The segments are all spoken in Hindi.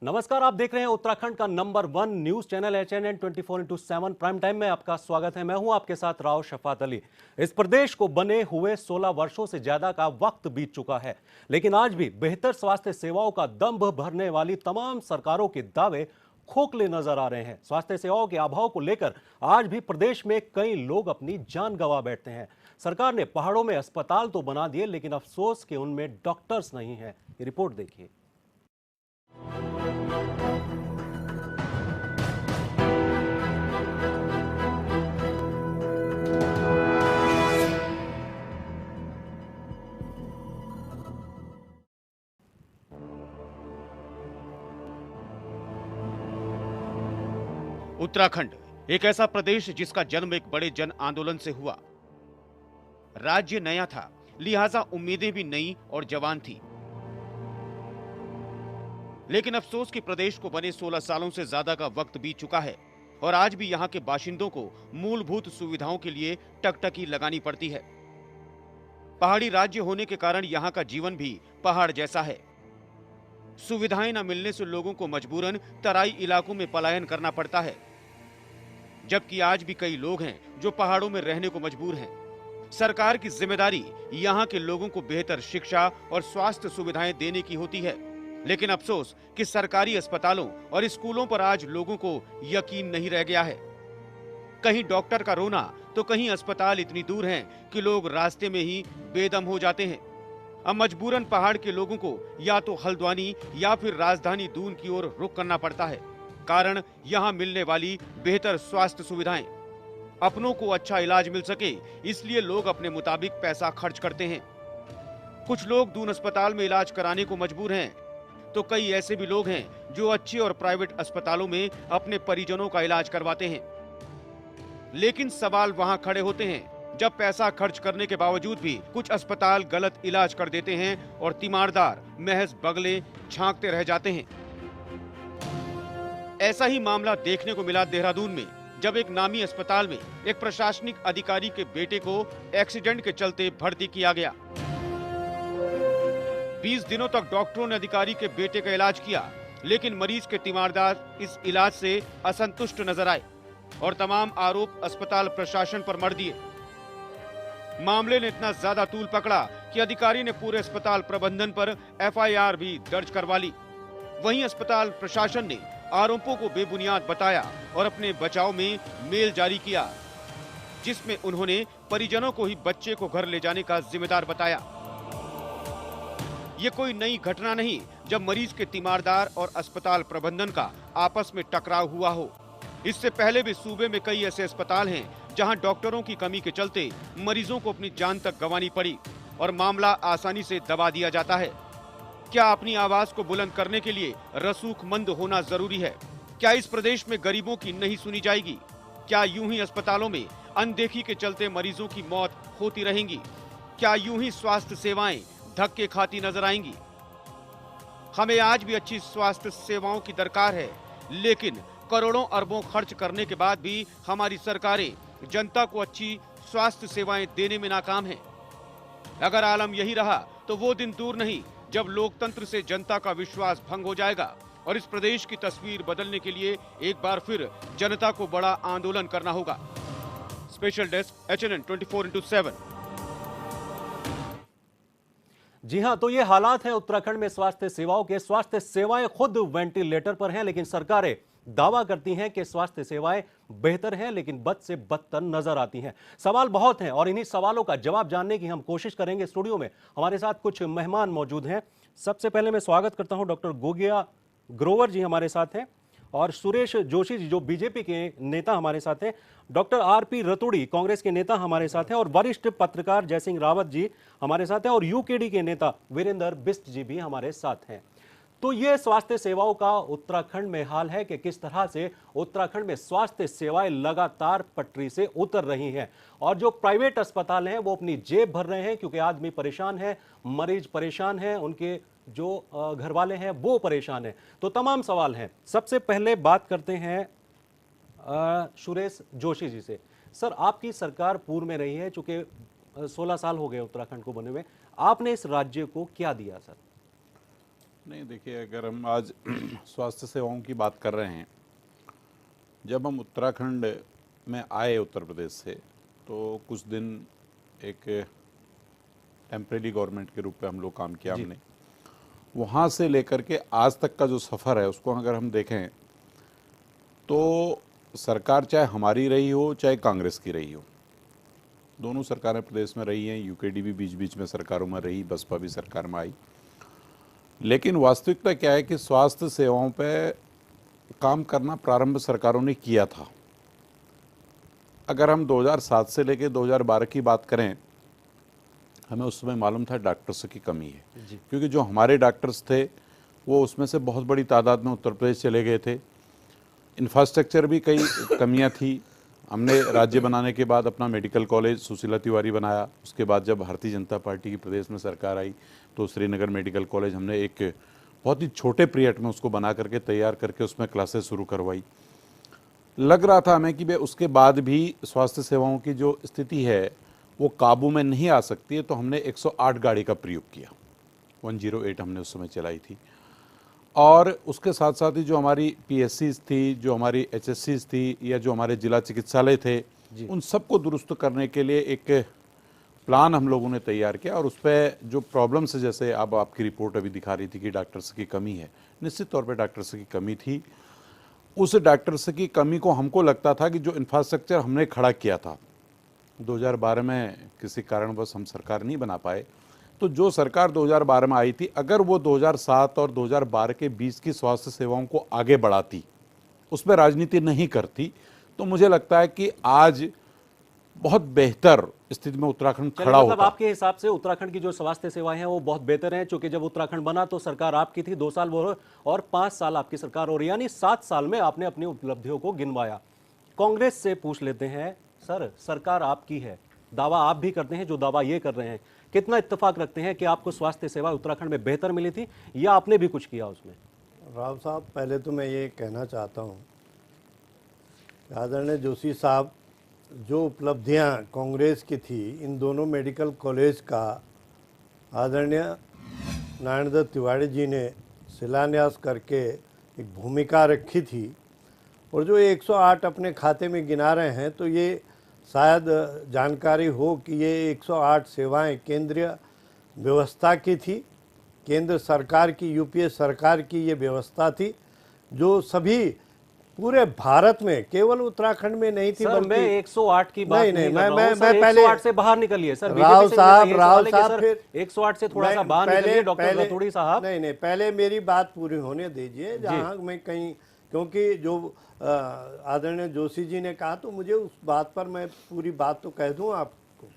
नमस्कार, आप देख रहे हैं उत्तराखंड का number 1 news channel HNN 24/7 prime time में आपका स्वागत है। मैं हूं आपके साथ राव शफात अली। इस प्रदेश को बने हुए 16 वर्षों से ज्यादा का वक्त बीत चुका है, लेकिन आज भी बेहतर स्वास्थ्य सेवाओं का दंभ भरने वाली तमाम सरकारों के दावे खोखले नजर आ रहे हैं। स्वास्थ्य सेवाओं के अभाव को लेकर आज भी प्रदेश में कई लोग अपनी जान गंवा बैठते हैं। सरकार ने पहाड़ों में अस्पताल तो बना दिए, लेकिन अफसोस कि उनमें डॉक्टर्स नहीं है। ये रिपोर्ट देखिए। उत्तराखंड एक ऐसा प्रदेश जिसका जन्म एक बड़े जन आंदोलन से हुआ। राज्य नया था, लिहाजा उम्मीदें भी नई और जवान थी। लेकिन अफसोस कि प्रदेश को बने 16 सालों से ज्यादा का वक्त बीत चुका है और आज भी यहाँ के बाशिंदों को मूलभूत सुविधाओं के लिए टकटकी लगानी पड़ती है। पहाड़ी राज्य होने के कारण यहाँ का जीवन भी पहाड़ जैसा है। सुविधाएं न मिलने से लोगों को मजबूरन तराई इलाकों में पलायन करना पड़ता है, जबकि आज भी कई लोग हैं जो पहाड़ों में रहने को मजबूर हैं। सरकार की जिम्मेदारी यहाँ के लोगों को बेहतर शिक्षा और स्वास्थ्य सुविधाएं देने की होती है, लेकिन अफसोस कि सरकारी अस्पतालों और स्कूलों पर आज लोगों को यकीन नहीं रह गया है। कहीं डॉक्टर का रोना तो कहीं अस्पताल इतनी दूर हैं कि लोग रास्ते में ही बेदम हो जाते हैं। अब मजबूरन पहाड़ के लोगों को या तो हल्द्वानी या फिर राजधानी दून की ओर रुख करना पड़ता है। कारण यहाँ मिलने वाली बेहतर स्वास्थ्य सुविधाएं। अपनों को अच्छा इलाज मिल सके, इसलिए लोग अपने मुताबिक पैसा खर्च करते हैं। कुछ लोग दून अस्पताल में इलाज कराने को मजबूर हैं, तो कई ऐसे भी लोग हैं जो अच्छे और प्राइवेट अस्पतालों में अपने परिजनों का इलाज करवाते हैं। लेकिन सवाल वहां खड़े होते हैं जब पैसा खर्च करने के बावजूद भी कुछ अस्पताल गलत इलाज कर देते हैं और तीमारदार महज बगले झांकते रह जाते हैं। ऐसा ही मामला देखने को मिला देहरादून में, जब एक नामी अस्पताल में एक प्रशासनिक अधिकारी के बेटे को एक्सीडेंट के चलते भर्ती किया गया। 20 दिनों तक डॉक्टरों ने अधिकारी के बेटे का इलाज किया, लेकिन मरीज के तीमारदार इस इलाज से असंतुष्ट नजर आए और तमाम आरोप अस्पताल प्रशासन पर मढ़ दिए। मामले ने इतना ज्यादा तूल पकड़ा कि अधिकारी ने पूरे अस्पताल प्रबंधन पर FIR भी दर्ज करवा ली। वहीं अस्पताल प्रशासन ने आरोपों को बेबुनियाद बताया और अपने बचाव में मेल जारी किया, जिसमें उन्होंने परिजनों को ही बच्चे को घर ले जाने का जिम्मेदार बताया। ये कोई नई घटना नहीं जब मरीज के तीमारदार और अस्पताल प्रबंधन का आपस में टकराव हुआ हो। इससे पहले भी सूबे में कई ऐसे अस्पताल हैं जहां डॉक्टरों की कमी के चलते मरीजों को अपनी जान तक गंवानी पड़ी और मामला आसानी से दबा दिया जाता है। क्या अपनी आवाज को बुलंद करने के लिए रसूखमंद होना जरूरी है? क्या इस प्रदेश में गरीबों की नहीं सुनी जाएगी? क्या यूं ही अस्पतालों में अनदेखी के चलते मरीजों की मौत होती रहेंगी? क्या यूं ही स्वास्थ्य सेवाएं धक्के खाती नजर आएंगी? हमें आज भी अच्छी स्वास्थ्य सेवाओं की दरकार है, लेकिन करोड़ों अरबों खर्च करने के बाद भी हमारी सरकारें जनता को अच्छी स्वास्थ्य सेवाएं देने में नाकाम हैं। अगर आलम यही रहा तो वो दिन दूर नहीं जब लोकतंत्र से जनता का विश्वास भंग हो जाएगा और इस प्रदेश की तस्वीर बदलने के लिए एक बार फिर जनता को बड़ा आंदोलन करना होगा। Special desk HNN 24/7। जी हां, तो ये हालात हैं उत्तराखंड में स्वास्थ्य सेवाओं के। स्वास्थ्य सेवाएं खुद वेंटिलेटर पर हैं, लेकिन सरकारें दावा करती हैं कि स्वास्थ्य सेवाएं बेहतर हैं, लेकिन बद से बदतर नजर आती हैं। सवाल बहुत हैं और इन्हीं सवालों का जवाब जानने की हम कोशिश करेंगे। स्टूडियो में हमारे साथ कुछ मेहमान मौजूद हैं। सबसे पहले मैं स्वागत करता हूं डॉक्टर गोगिया ग्रोवर जी हमारे साथ हैं, और सुरेश जोशी जी जो बीजेपी के नेता हमारे साथ हैं। डॉक्टर RP रतूड़ी कांग्रेस के नेता हमारे साथ हैं, और वरिष्ठ पत्रकार जयसिंह रावत जी हमारे साथ हैं, और UKD के नेता वीरेंद्र बिष्ट जी भी हमारे साथ हैं। तो ये स्वास्थ्य सेवाओं का उत्तराखंड में हाल है कि किस तरह से उत्तराखंड में स्वास्थ्य सेवाएं लगातार पटरी से उतर रही हैं, और जो प्राइवेट अस्पताल हैं वो अपनी जेब भर रहे हैं, क्योंकि आदमी परेशान है, मरीज परेशान है, उनके जो घर वाले हैं वो परेशान हैं। तो तमाम सवाल हैं। सबसे पहले बात करते हैं सुरेश जोशी जी से। सर, आपकी सरकार पूर्व में रही है, चूंकि 16 साल हो गए उत्तराखंड को बने हुए, आपने इस राज्य को क्या दिया सर? नहीं, देखिए, अगर हम आज स्वास्थ्य सेवाओं की बात कर रहे हैं, जब हम उत्तराखंड में आए उत्तर प्रदेश से, तो कुछ दिन एक टेम्परेरी गवर्नमेंट के रूप में हम लोग काम किया हमने। वहाँ से लेकर के आज तक का जो सफ़र है उसको अगर हम देखें तो सरकार चाहे हमारी रही हो चाहे कांग्रेस की रही हो, दोनों सरकारें प्रदेश में रही हैं। यूकेडी भी बीच बीच में सरकारों में रही, बसपा भी सरकार में आई, लेकिन वास्तविकता क्या है कि स्वास्थ्य सेवाओं पे काम करना प्रारंभ सरकारों ने किया था। अगर हम 2007 से लेकर 2012 की बात करें, हमें उस समय मालूम था डॉक्टर्स की कमी है, क्योंकि जो हमारे डॉक्टर्स थे वो उसमें से बहुत बड़ी तादाद में उत्तर प्रदेश चले गए थे। इंफ्रास्ट्रक्चर भी कई कमियां थी। हमने राज्य बनाने के बाद अपना मेडिकल कॉलेज सुशीला तिवारी बनाया। उसके बाद जब भारतीय जनता पार्टी की प्रदेश में सरकार आई तो श्रीनगर मेडिकल कॉलेज हमने एक बहुत ही छोटे पीरियड में उसको बना करके तैयार करके उसमें क्लासेस शुरू करवाई। लग रहा था हमें कि वे उसके बाद भी स्वास्थ्य सेवाओं की जो स्थिति है वो काबू में नहीं आ सकती है, तो हमने 108 गाड़ी का प्रयोग किया। 108 हमने उस समय चलाई थी। और उसके साथ साथ ही जो हमारी पीएससीज थी, जो हमारी एचएससीज थी, या जो हमारे जिला चिकित्सालय थे, उन सबको दुरुस्त करने के लिए एक प्लान हम लोगों ने तैयार किया। और उस पर जो प्रॉब्लम्स, जैसे अब आपकी रिपोर्ट अभी दिखा रही थी कि डॉक्टर्स की कमी है, निश्चित तौर पे डॉक्टर्स की कमी थी। उस डॉक्टर्स की कमी को हमको लगता था कि जो इंफ्रास्ट्रक्चर हमने खड़ा किया था 2012 में, किसी कारणवश हम सरकार नहीं बना पाए, तो जो सरकार 2012 में आई थी, अगर वो 2007 और 2012 के बीच की स्वास्थ्य सेवाओं को आगे बढ़ाती, उसमें राजनीति नहीं करती, तो मुझे लगता है कि आज बहुत बेहतर स्थिति में उत्तराखंड खड़ा मतलब होता। आपके हिसाब से उत्तराखंड की जो स्वास्थ्य सेवाएं हैं वो बहुत बेहतर हैं, क्योंकि जब उत्तराखंड बना तो सरकार आपकी थी, 2 साल वो और 5 साल आपकी सरकार हो रही, यानी 7 साल में आपने अपनी उपलब्धियों को गिनवाया। कांग्रेस से पूछ लेते हैं, सर सरकार आपकी है, दावा आप भी करते हैं जो दावा ये कर रहे हैं, कितना इत्तेफाक रखते हैं कि आपको स्वास्थ्य सेवा उत्तराखंड में बेहतर मिली थी या आपने भी कुछ किया उसमें? राव साहब, पहले तो मैं ये कहना चाहता हूँ, आदरणीय जोशी साहब, जो उपलब्धियां कांग्रेस की थी, इन दोनों मेडिकल कॉलेज का आदरणीय नारायण दत्त तिवारी जी ने शिलान्यास करके एक भूमिका रखी थी, और जो 108 अपने खाते में गिना रहे हैं, तो ये शायद जानकारी हो कि ये 108 सेवाएं केंद्रीय व्यवस्था की थी, केंद्र सरकार की, यूपीए सरकार की ये व्यवस्था थी, जो सभी पूरे भारत में, केवल उत्तराखंड में नहीं थी। सर मैं 108 की बात नहीं कर रहा हूं, मैं सर, पहले 108 से बाहर निकलिए सर। राव साहब, फिर 108 से थोड़ा सा बाहर निकलिए डॉक्टर रतूड़ी साहब। नहीं, पहले मेरी बात पूरी होने दीजिए, जहां मैं कहीं, क्योंकि जो आदरणीय जोशी जी ने कहा, तो मुझे उस बात पर मैं पूरी बात तो कह दूं आपको।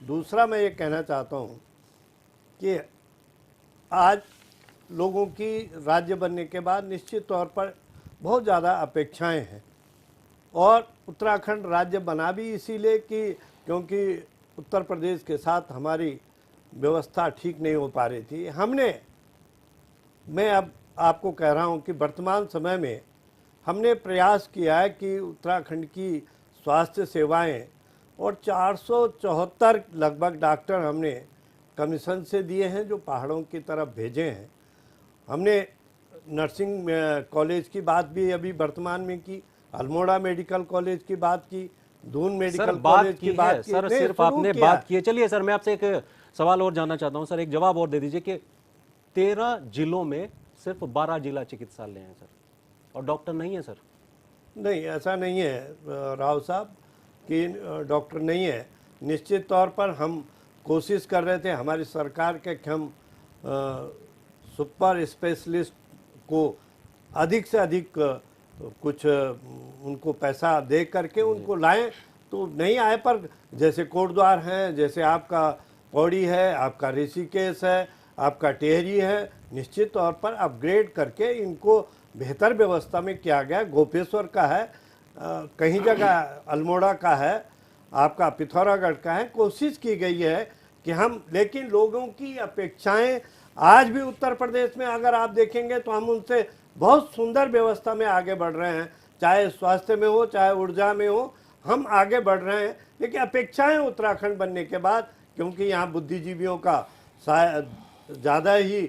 दूसरा मैं ये कहना चाहता हूं कि आज लोगों की राज्य बनने के बाद निश्चित तौर पर बहुत ज़्यादा अपेक्षाएं हैं, और उत्तराखंड राज्य बना भी इसीलिए कि क्योंकि उत्तर प्रदेश के साथ हमारी व्यवस्था ठीक नहीं हो पा रही थी। मैं अब आपको कह रहा हूं कि वर्तमान समय में हमने प्रयास किया है कि उत्तराखंड की स्वास्थ्य सेवाएं, और 474 लगभग डॉक्टर हमने कमीशन से दिए हैं, जो पहाड़ों की तरफ भेजे हैं। हमने नर्सिंग कॉलेज की बात भी अभी वर्तमान में की, अल्मोड़ा मेडिकल कॉलेज की बात की, दून मेडिकल कॉलेज की बात की। सर सिर्फ आपने बात की है। चलिए सर, मैं आपसे एक सवाल और जानना चाहता हूं सर, एक जवाब और दे दीजिए कि 13 जिलों में सिर्फ 12 जिला चिकित्सालय हैं सर, और डॉक्टर नहीं है सर? नहीं, ऐसा नहीं है राव साहब कि डॉक्टर नहीं है। निश्चित तौर पर हम कोशिश कर रहे थे, हमारी सरकार के, कि हम सुपर स्पेशलिस्ट को अधिक से अधिक कुछ उनको पैसा दे करके उनको लाएं, तो नहीं आए। पर जैसे कोटद्वार हैं, जैसे आपका पौड़ी है, आपका ऋषिकेश है, आपका टेहरी है, निश्चित तौर पर अपग्रेड करके इनको बेहतर व्यवस्था में किया गया। गोपेश्वर का है, कहीं जगह अल्मोड़ा का है, आपका पिथौरागढ़ का है। कोशिश की गई है कि हम, लेकिन लोगों की अपेक्षाएं आज भी उत्तर प्रदेश में अगर आप देखेंगे तो हम उनसे बहुत सुंदर व्यवस्था में आगे बढ़ रहे हैं, चाहे स्वास्थ्य में हो, चाहे ऊर्जा में हो, हम आगे बढ़ रहे हैं। लेकिन अपेक्षाएं उत्तराखंड बनने के बाद, क्योंकि यहाँ बुद्धिजीवियों का शायद ज़्यादा ही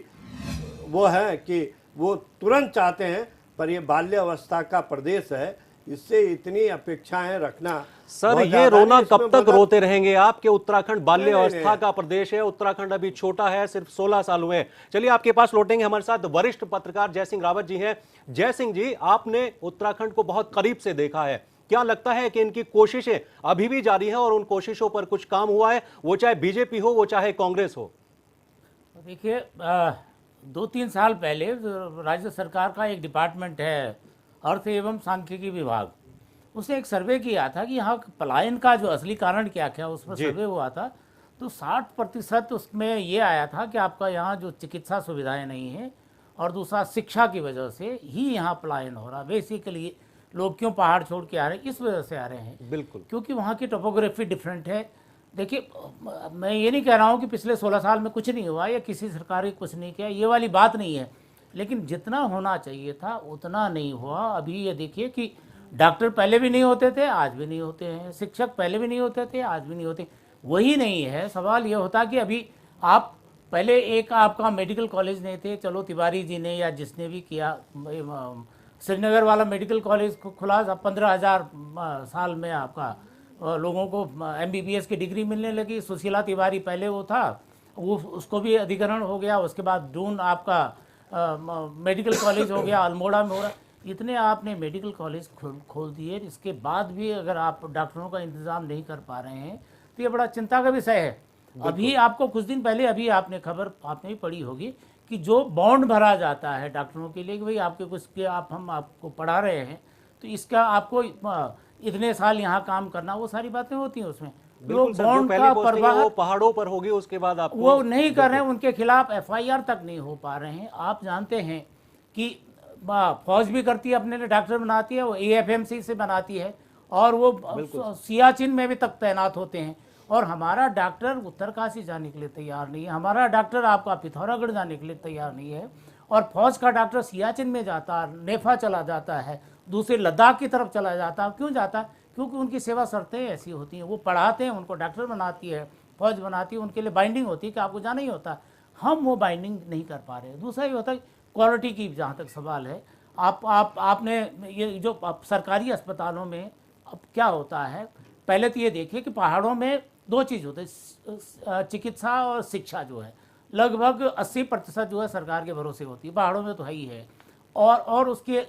वो है कि वो तुरंत चाहते हैं, पर ये बाल्यावस्था का प्रदेश है, इससे इतनी अपेक्षाएं रखना सर, बहुत ये ज्यादा रोना नहीं, इसमें कब तक मतलब- रोते रहेंगे आप कि उत्तराखंड बाल्य नहीं, नहीं, अवस्था का प्रदेश है। उत्तराखंड अभी छोटा है, सिर्फ 16 साल हुए हैं। चलिए आपके पास लौटेंगे, हमारे साथ वरिष्ठ पत्रकार जय सिंह रावत जी हैं। जय सिंह जी, आपने उत्तराखंड को बहुत करीब से देखा है, क्या लगता है कि इनकी कोशिशें अभी भी जारी हैं और उन कोशिशों पर कुछ काम हुआ है, वो चाहे बीजेपी हो, वो चाहे कांग्रेस हो? देखिए, 2-3 साल पहले राज्य सरकार का एक डिपार्टमेंट है, अर्थ एवं सांख्यिकी विभाग, उसने एक सर्वे किया था कि यहाँ पलायन का जो असली कारण क्या क्या उस पर सर्वे हुआ था। तो 60% उसमें ये आया था कि आपका यहाँ जो चिकित्सा सुविधाएं नहीं है, और दूसरा शिक्षा की वजह से ही यहाँ पलायन हो रहा। बेसिकली लोग क्यों पहाड़ छोड़ के आ रहे हैं, इस वजह से आ रहे हैं, बिल्कुल, क्योंकि वहाँ की टोपोग्राफी डिफरेंट है। देखिए, मैं ये नहीं कह रहा हूँ कि पिछले 16 साल में कुछ नहीं हुआ या किसी सरकार ने कुछ नहीं किया, ये वाली बात नहीं है, लेकिन जितना होना चाहिए था उतना नहीं हुआ। अभी ये देखिए कि डॉक्टर पहले भी नहीं होते थे, आज भी नहीं होते हैं, शिक्षक पहले भी नहीं होते थे, आज भी नहीं होते। वही नहीं है, सवाल ये होता कि अभी आप पहले एक आपका मेडिकल कॉलेज नहीं थे, चलो तिवारी जी ने या जिसने भी किया, श्रीनगर वाला मेडिकल कॉलेज खुला, 15,000 साल में आपका लोगों को MBBS की डिग्री मिलने लगी। सुशीला तिवारी पहले वो था, वो उसको भी अधिग्रहण हो गया। उसके बाद दून आपका मेडिकल कॉलेज हो गया, अल्मोड़ा में हो रहा। इतने आपने मेडिकल कॉलेज खोल दिए, इसके बाद भी अगर आप डॉक्टरों का इंतज़ाम नहीं कर पा रहे हैं तो ये बड़ा चिंता का विषय है। अभी आपको कुछ दिन पहले अभी आपने खबर आपने भी पढ़ी होगी कि जो बॉन्ड भरा जाता है डॉक्टरों के लिए कि भाई आपके कुछ के हम आपको पढ़ा रहे हैं तो इसका आपको इतने साल यहाँ काम करना, वो सारी बातें होती हैं उसमें। लोग बॉन्ड का परवाह, वो पहाड़ों पर होगी, उसके बाद आपको वो नहीं कर रहे हैं, उनके खिलाफ FIR तक नहीं हो पा रहे हैं। आप जानते हैं कि फौज भी करती है, अपने लिए डॉक्टर बनाती है, वो AFMC से बनाती है, और वो सियाचिन में भी तक तैनात होते हैं। और हमारा डॉक्टर उत्तरकाशी जाने के लिए तैयार नहीं है, हमारा डॉक्टर आपका पिथौरागढ़ जाने के लिए तैयार नहीं है, और फौज का डॉक्टर सियाचिन में जाता है, नेफा चला जाता है, दूसरे लद्दाख की तरफ चला जाता है। क्यों जाता है? क्योंकि उनकी सेवा शर्तें ऐसी होती हैं, वो पढ़ाते हैं, उनको डॉक्टर बनाती है, फौज बनाती है, उनके लिए बाइंडिंग होती है कि आपको जाना ही होता है। हम वो बाइंडिंग नहीं कर पा रहे हैं। दूसरा ये होता है क्वालिटी की, जहाँ तक सवाल है, आपने ये जो सरकारी अस्पतालों में अब क्या होता है, पहले तो ये देखिए कि पहाड़ों में दो चीज़ होते हैं, चिकित्सा और शिक्षा जो है लगभग 80% जो है सरकार के भरोसे होती है, पहाड़ों में तो है ही है। और उसके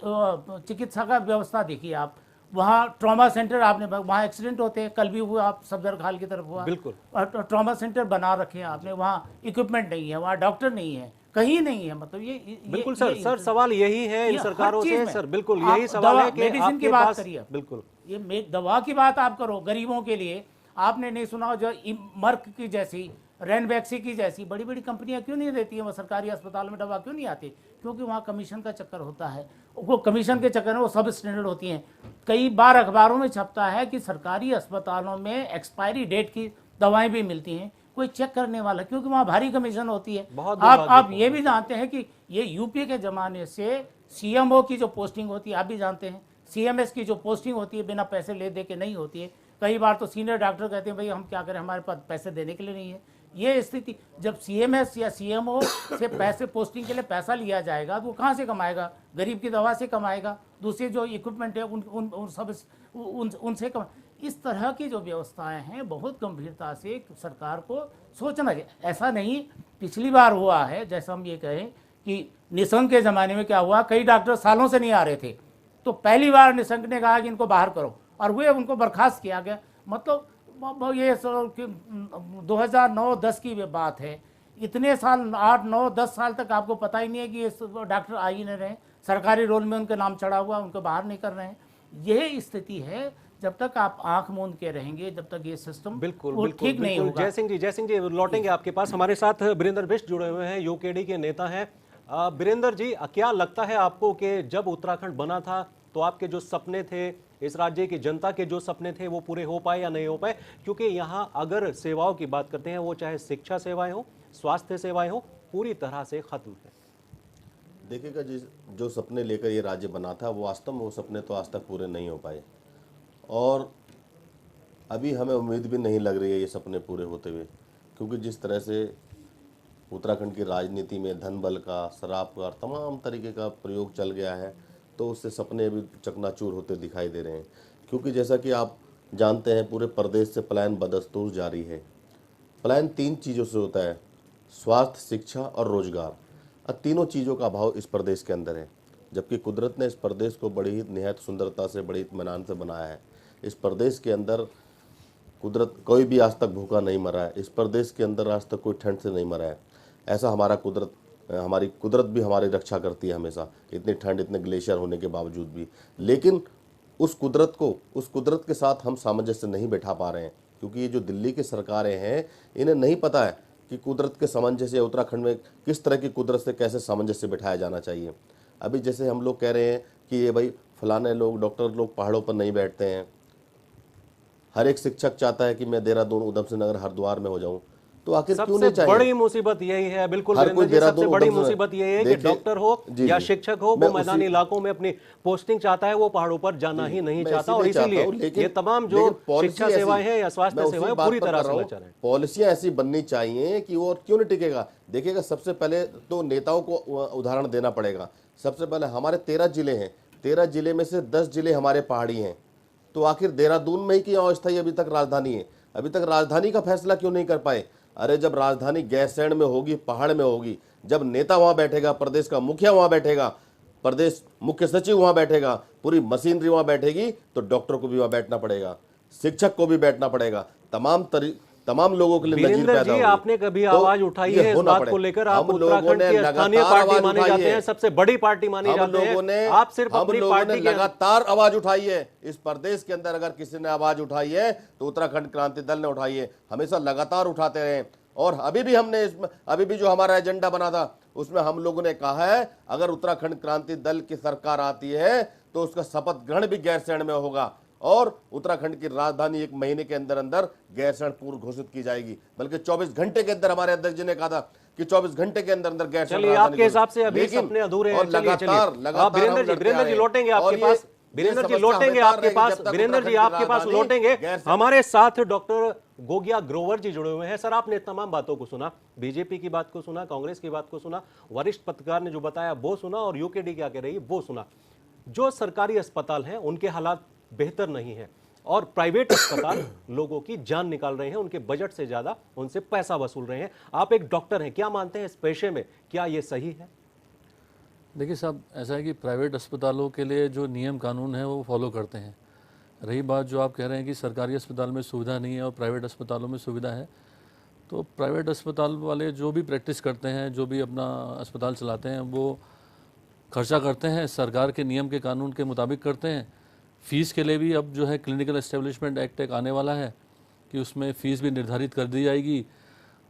चिकित्सा का व्यवस्था देखिए आप, वहाँ ट्रॉमा सेंटर आपने, वहाँ एक्सीडेंट होते हैं, कल भी हुआ, आप सफदरखाल की तरफ हुआ, बिल्कुल ट्रॉमा सेंटर बना रखे हैं आपने, वहाँ इक्विपमेंट नहीं है, वहाँ डॉक्टर नहीं है, कहीं नहीं है। मतलब ये बिल्कुल सर सवाल यही है इन सरकारों से, सर बिल्कुल आप यही सवाल है कि मेडिसिन की आपके बात पास करिए, बिल्कुल ये दवा की बात आप करो गरीबों के लिए। आपने नहीं सुना जो मर्क की जैसी, रेनवैक्सी की जैसी बड़ी बड़ी कंपनियां क्यों नहीं देती हैं, वो सरकारी अस्पताल में दवा क्यों नहीं आती? क्योंकि वहाँ कमीशन का चक्कर होता है, वो कमीशन के चक्कर में वो सब स्टैंडर्ड होती हैं। कई बार अखबारों में छपता है कि सरकारी अस्पतालों में एक्सपायरी डेट की दवाएं भी मिलती हैं, कोई चेक करने वाला, क्योंकि वहाँ भारी कमीशन होती है। आप ये भी जानते हैं कि ये यूपी के ज़माने से CMO की जो पोस्टिंग होती है, आप भी जानते हैं, CMS की जो पोस्टिंग होती है बिना पैसे ले दे के नहीं होती है। कई बार तो सीनियर डॉक्टर कहते हैं भाई हम क्या करें, हमारे पास पैसे देने के लिए नहीं है। ये स्थिति, जब CMS या CMO से पैसे पोस्टिंग के लिए पैसा लिया जाएगा तो वो कहाँ से कमाएगा? गरीब की दवा से कमाएगा, दूसरे जो इक्विपमेंट है उनसे इस तरह की जो व्यवस्थाएं हैं बहुत गंभीरता से सरकार को सोचना चाहिए। ऐसा नहीं पिछली बार हुआ है, जैसा हम ये कहें कि निशंक के ज़माने में क्या हुआ, कई डॉक्टर सालों से नहीं आ रहे थे, तो पहली बार निशंक ने कहा कि इनको बाहर करो, और वे उनको बर्खास्त किया गया। मतलब ये 2009-10 की बात है, इतने साल 8-9-10 साल तक आपको पता ही नहीं है कि ये डॉक्टर आ ही नहीं रहे, सरकारी रोल में उनका नाम चढ़ा हुआ, उनको बाहर नहीं कर रहे हैं। यह स्थिति है, जब तक आप आंख मूंद के रहेंगे, जब तक ये सिस्टम बिल्कुल ठीक नहीं होगा। जय सिंह जी लौटेंगे आपके पास। हमारे साथ वीरेंद्र बिष्ट जुड़े हुए हैं, UKD के नेता हैं। वीरेंद्र जी, क्या लगता है आपको कि जब उत्तराखंड बना था तो आपके जो सपने थे, इस राज्य की जनता के जो सपने थे, वो पूरे हो पाए या नहीं हो पाए? क्योंकि यहाँ अगर सेवाओं की बात करते हैं, वो चाहे शिक्षा सेवाएं हो, स्वास्थ्य सेवाएं हो, पूरी तरह से खत्म है। देखिएगा, जो सपने लेकर ये राज्य बना था, वो वास्तव में वो सपने तो आज तक पूरे नहीं हो पाए, और अभी हमें उम्मीद भी नहीं लग रही है ये सपने पूरे होते हुए, क्योंकि जिस तरह से उत्तराखंड की राजनीति में धन बल का, शराब का, तमाम तरीके का प्रयोग चल गया है, तो उससे सपने भी चकनाचूर होते दिखाई दे रहे हैं। क्योंकि जैसा कि आप जानते हैं, पूरे प्रदेश से पलायन बदस्तूर जारी है। पलायन 3 चीज़ों से होता है, स्वास्थ्य, शिक्षा और रोजगार। अब तीनों चीज़ों का अभाव इस प्रदेश के अंदर है, जबकि कुदरत ने इस प्रदेश को बड़ी ही निहायत सुंदरता से, बड़ी इत्मीनान से बनाया है। इस प्रदेश के अंदर कुदरत, कोई भी आज तक भूखा नहीं मरा है। इस प्रदेश के अंदर आज तक कोई ठंड से नहीं मरा है। ऐसा हमारी कुदरत भी हमारी रक्षा करती है हमेशा, इतनी ठंड, इतने ग्लेशियर होने के बावजूद भी। लेकिन उस कुदरत के साथ हम सामंजस्य नहीं बैठा पा रहे हैं, क्योंकि ये जो दिल्ली की सरकारें हैं, इन्हें नहीं पता है कि कुदरत के सामंजस्य, उत्तराखंड में किस तरह की कुदरत से कैसे सामंजस्य बिठाया जाना चाहिए। अभी जैसे हम लोग कह रहे हैं कि ये भाई फलाने लोग, डॉक्टर लोग पहाड़ों पर नहीं बैठते हैं। हर एक शिक्षक चाहता है कि मैं देहरादून, उधम सिंह नगर, हरिद्वार में हो जाऊं, तो आखिर क्यों नहीं सबसे चाहिए? बड़ी मुसीबत यही है, बिल्कुल हर कोई वीरेंद्र जी, सबसे देहरादून, बड़ी उधम सिंह, मुसीबत यही है कि देखिए, डॉक्टर हो जी, या जी, शिक्षक हो, मैं वो मैदानी इलाकों में अपनी पोस्टिंग चाहता है, वो पहाड़ों पर जाना ही नहीं मैं चाहता। और इसीलिए इसीलिए चाहता हूं, लेकिन- ये तमाम जो लेकिन पॉलिसी शिक्षा ऐसी- सेवाएं हैं या स्वास्थ्य मैं उसी सेवाएं बात पूरी पर तरह कर से रहा हूं, लचर हैं। पॉलिसियां ऐसी बननी चाहिए कि वो और क्यों नहीं टिकेगा। देखिएगा, सबसे पहले तो नेताओं को उदाहरण देना पड़ेगा। सबसे पहले हमारे 13 जिले हैं, 13 जिले में से 10 जिले हमारे पहाड़ी हैं, तो आखिर देहरादून में ही क्यों अस्थायी अभी तक राजधानी है? अभी तक राजधानी का फैसला क्यों नहीं कर पाए? अरे जब राजधानी गैरसैंण में होगी, पहाड़ में होगी, जब नेता वहां बैठेगा, प्रदेश का मुखिया वहां बैठेगा, प्रदेश मुख्य सचिव वहां बैठेगा, पूरी मशीनरी वहां बैठेगी, तो डॉक्टर को भी वहां बैठना पड़ेगा, शिक्षक को भी बैठना पड़ेगा, तमाम लोगों के लिए नजीर वीरेंद्र पैदा जी, होगी। आपने कभी तो आवाज उठाई ये है इस होना बात पड़े। को लेकर? आप हम लोगों उत्तराखंड ने की स्थानीय लगातार पार्टी आवाज माने उठाई जाते है। हैं, सबसे बड़ी पार्टी मानी हम जाते लोगों ने हैं। आप सिर्फ हम अपनी लोगों ने पार्टी के लगातार आवाज उठाई है। इस प्रदेश के अंदर अगर किसी ने आवाज उठाई है तो उत्तराखंड क्रांति दल ने उठाई है, हमेशा लगातार उठाते रहे। और अभी भी जो हमारा एजेंडा बना था, उसमें हम लोगों ने कहा है, अगर उत्तराखंड क्रांति दल की सरकार आती है तो उसका शपथ ग्रहण भी गैरसैंण में होगा, और उत्तराखंड की राजधानी 1 महीने के अंदर अंदर गैरसैंण पूर्व घोषित की जाएगी। बल्कि 24 घंटे के अंदर, हमारे अध्यक्ष जी ने कहा था कि 24 घंटे के अंदर अंदर गैरसैंण। चलिए, आपके हिसाब से अभी लेकिन सपने अधूरे हैं। और चलिए, लगातार वीरेंद्र जी लौटेंगे आपके पास। वीरेंद्र जी लौटेंगे आपके पास। वीरेंद्र जी आपके पास लौटेंगे। हमारे साथ डॉक्टर गोगिया ग्रोवर जी जुड़े हुए हैं। सर, आपने तमाम बातों को सुना, बीजेपी की बात को सुना, कांग्रेस की बात को सुना, वरिष्ठ पत्रकार ने जो बताया वो सुना, और यूकेडी क्या कह रही है वो सुना। जो सरकारी अस्पताल हैं उनके हालात बेहतर नहीं है, और प्राइवेट अस्पताल लोगों की जान निकाल रहे हैं, उनके बजट से ज्यादा उनसे पैसा वसूल रहे हैं। आप एक डॉक्टर हैं, क्या मानते हैं इस पेशे में, क्या ये सही है? देखिए साहब, ऐसा है कि प्राइवेट अस्पतालों के लिए जो नियम कानून है वो फॉलो करते हैं। रही बात जो आप कह रहे हैं कि सरकारी अस्पताल में सुविधा नहीं है और प्राइवेट अस्पतालों में सुविधा है, तो प्राइवेट अस्पताल वाले जो भी प्रैक्टिस करते हैं, जो भी अपना अस्पताल चलाते हैं, वो खर्चा करते हैं, सरकार के नियम के कानून के मुताबिक करते हैं। फ़ीस के लिए भी अब जो है क्लिनिकल एस्टेब्लिशमेंट एक्ट एक आने वाला है कि उसमें फ़ीस भी निर्धारित कर दी जाएगी।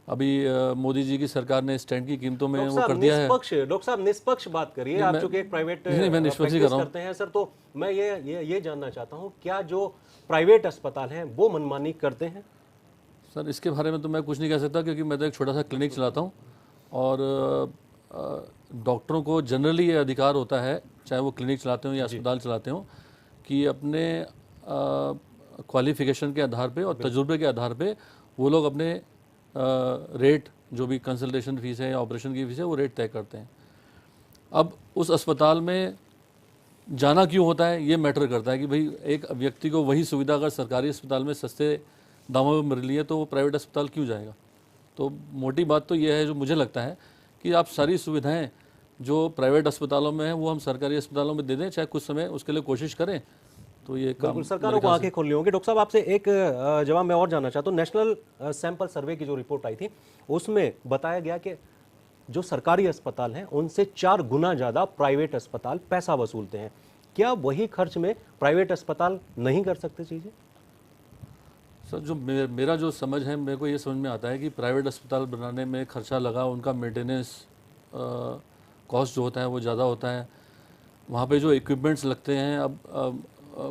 अभी मोदी जी की सरकार ने स्टैंड की कीमतों में वो कर दिया है। डॉक्टर साहब निष्पक्ष बात करिए। आप चूंकि एक प्राइवेट मैं निष्पक्ष प्रैक्टिस करते हैं सर, तो मैं ये जानना चाहता हूं, क्या जो प्राइवेट अस्पताल हैं वो मनमानी करते हैं? सर, इसके बारे में तो मैं कुछ नहीं कह सकता, क्योंकि मैं तो एक छोटा सा क्लिनिक चलाता हूँ, और डॉक्टरों को जनरली ये अधिकार होता है, चाहे वो क्लिनिक चलाते हो या अस्पताल चलाते हो, कि अपने क्वालिफिकेशन के आधार पे और तजुर्बे के आधार पे वो लोग अपने रेट, जो भी कंसल्टेशन फीस है या ऑपरेशन की फीस है, वो रेट तय करते हैं। अब उस अस्पताल में जाना क्यों होता है, ये मैटर करता है कि भाई एक व्यक्ति को वही सुविधा अगर सरकारी अस्पताल में सस्ते दामों में मिल रही है तो वो प्राइवेट अस्पताल क्यों जाएगा। तो मोटी बात तो ये है, जो मुझे लगता है, कि आप सारी सुविधाएं जो प्राइवेट अस्पतालों में हैं वो हम सरकारी अस्पतालों में दे दें, चाहे कुछ समय उसके लिए कोशिश करें, तो ये बिल्कुल सरकारों को आंखें खोलनी होंगी। डॉक्टर साहब, आपसे एक जवाब मैं और जानना चाहता हूँ। नेशनल सैंपल सर्वे की जो रिपोर्ट आई थी उसमें बताया गया कि जो सरकारी अस्पताल हैं उनसे 4 गुना ज़्यादा प्राइवेट अस्पताल पैसा वसूलते हैं। क्या वही खर्च में प्राइवेट अस्पताल नहीं कर सकते चीज़ें? सर, जो मेरा जो समझ है, मेरे को ये समझ में आता है कि प्राइवेट अस्पताल बनाने में खर्चा लगा, उनका मेंटेनेंस कॉस्ट जो होता है वो ज़्यादा होता है। वहाँ पे जो इक्विपमेंट्स लगते हैं, अब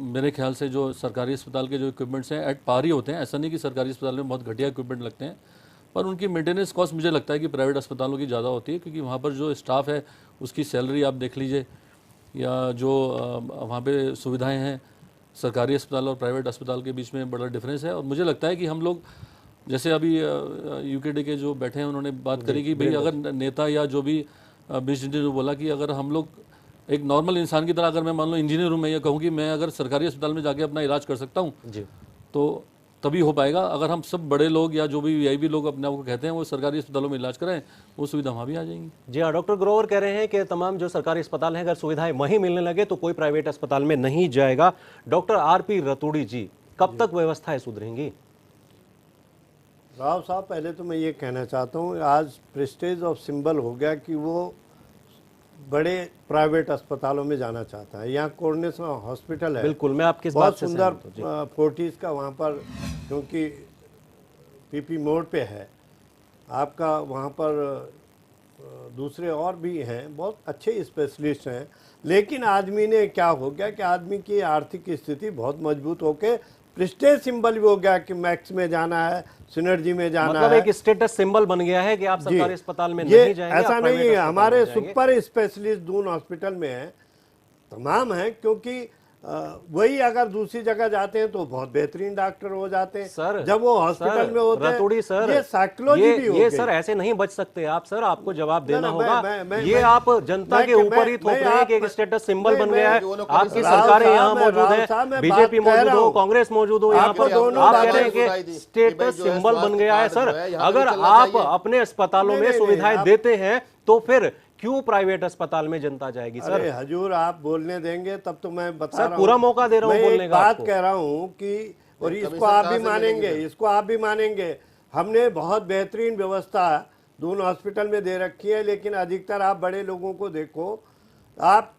मेरे ख्याल से जो सरकारी अस्पताल के जो इक्विपमेंट्स हैं एट पार ही होते हैं। ऐसा नहीं कि सरकारी अस्पताल में बहुत घटिया इक्विपमेंट लगते हैं, पर उनकी मेंटेनेंस कॉस्ट मुझे लगता है कि प्राइवेट अस्पतालों की ज़्यादा होती है, क्योंकि वहाँ पर जो स्टाफ है उसकी सैलरी आप देख लीजिए, या जो वहाँ पे सुविधाएं हैं, सरकारी अस्पताल और प्राइवेट अस्पताल के बीच में बड़ा डिफरेंस है। और मुझे लगता है कि हम लोग जैसे अभी यूकेडी के जो बैठे हैं उन्होंने बात करी कि भाई अगर नेता या जो भी बिजनेस ने बोला कि अगर हम लोग एक नॉर्मल इंसान की तरह, अगर मैं मान लो इंजीनियर हूँ, मैं ये कहूँ कि मैं अगर सरकारी अस्पताल में जाके अपना इलाज कर सकता हूँ जी, तो तभी हो पाएगा। अगर हम सब बड़े लोग या जो भी वीआईपी लोग अपने आप को कहते हैं वो सरकारी अस्पतालों में इलाज कराएं, वो सुविधा वहाँ भी आ जाएंगी। जी हाँ, डॉक्टर ग्रोवर कह रहे हैं कि तमाम जो सरकारी अस्पताल हैं अगर सुविधाएं वहीं मिलने लगे तो कोई प्राइवेट अस्पताल में नहीं जाएगा। डॉक्टर आरपी रतूड़ी जी, कब तक व्यवस्थाएं सुधरेंगी? राव साहब, पहले तो मैं ये कहना चाहता हूँ, आज प्रेस्टेज ऑफ सिंबल हो गया कि वो बड़े प्राइवेट अस्पतालों में जाना चाहता है। यहाँ कोर्नेस हॉस्पिटल है, बिल्कुल, मैं आपकी इस बहुत बात से सुंदर सहमत हूं। जी। फोर्टिस का वहाँ पर, क्योंकि पीपी मोड़ पे है आपका, वहाँ पर दूसरे और भी हैं, बहुत अच्छे स्पेशलिस्ट हैं। लेकिन आदमी ने क्या हो गया कि आदमी की आर्थिक स्थिति बहुत मजबूत होके प्रेस्टेज सिंबल भी हो गया कि मैक्स में जाना है, सिनर्जी में जाना मतलब है। एक स्टेटस सिंबल बन गया है कि आप जी, सरकारी अस्पताल में ये नहीं जाएंगे, ऐसा आप नहीं प्राइवेट है। अस्पताल हमारे में जाएंगे। सुपर स्पेशलिस्ट दून हॉस्पिटल में है, तमाम है, क्योंकि वही अगर दूसरी जगह जाते हैं तो बहुत बेहतरीन डॉक्टर हो जाते हैं। सर, जब वो हॉस्पिटल में होते हैं, रतूड़ी सर, ये साइकोलॉजी भी हो ये गई। सर ऐसे नहीं बच सकते आप सर, आपको जवाब देना ना, होगा। मैं- ये आप जनता के ऊपर ही थोप रहे हैं कि एक स्टेटस सिंबल बन गया है। आपकी राव सरकारें साहब, यहाँ मैं मौजूद राव है, साहब, मैं बीजेपी बात कह मौजूद रहा हो, हूं। कांग्रेस मौजूद हो, यहाँ आपको पर दोनों आप कह बातें रहे हैं सुनाई कि दी कि स्टेटस भाई जो है सिंबल बन स्वास्थ्य गया है। कार्ड सर, जो है, यहाँ अगर भी चलना आप चाहिए। अपने अस्पतालों में नहीं, सुविधाएं आप- देते हैं तो फिर क्यों प्राइवेट अस्पताल में जनता जाएगी? अरे सर, हजूर, आप बोलने देंगे तब तो मैं बता सर, रहा पूरा हूं। मौका दे रहा हूं मैं बोलने एक का बात आपको। कह रहा हूं कि, और इसको कमीशन आप कहाँ भी से मिलेगी मानेंगे, फिर? इसको आप भी मानेंगे, हमने बहुत बेहतरीन व्यवस्था दून हॉस्पिटल में दे रखी है। लेकिन अधिकतर आप बड़े लोगों को देखो, आप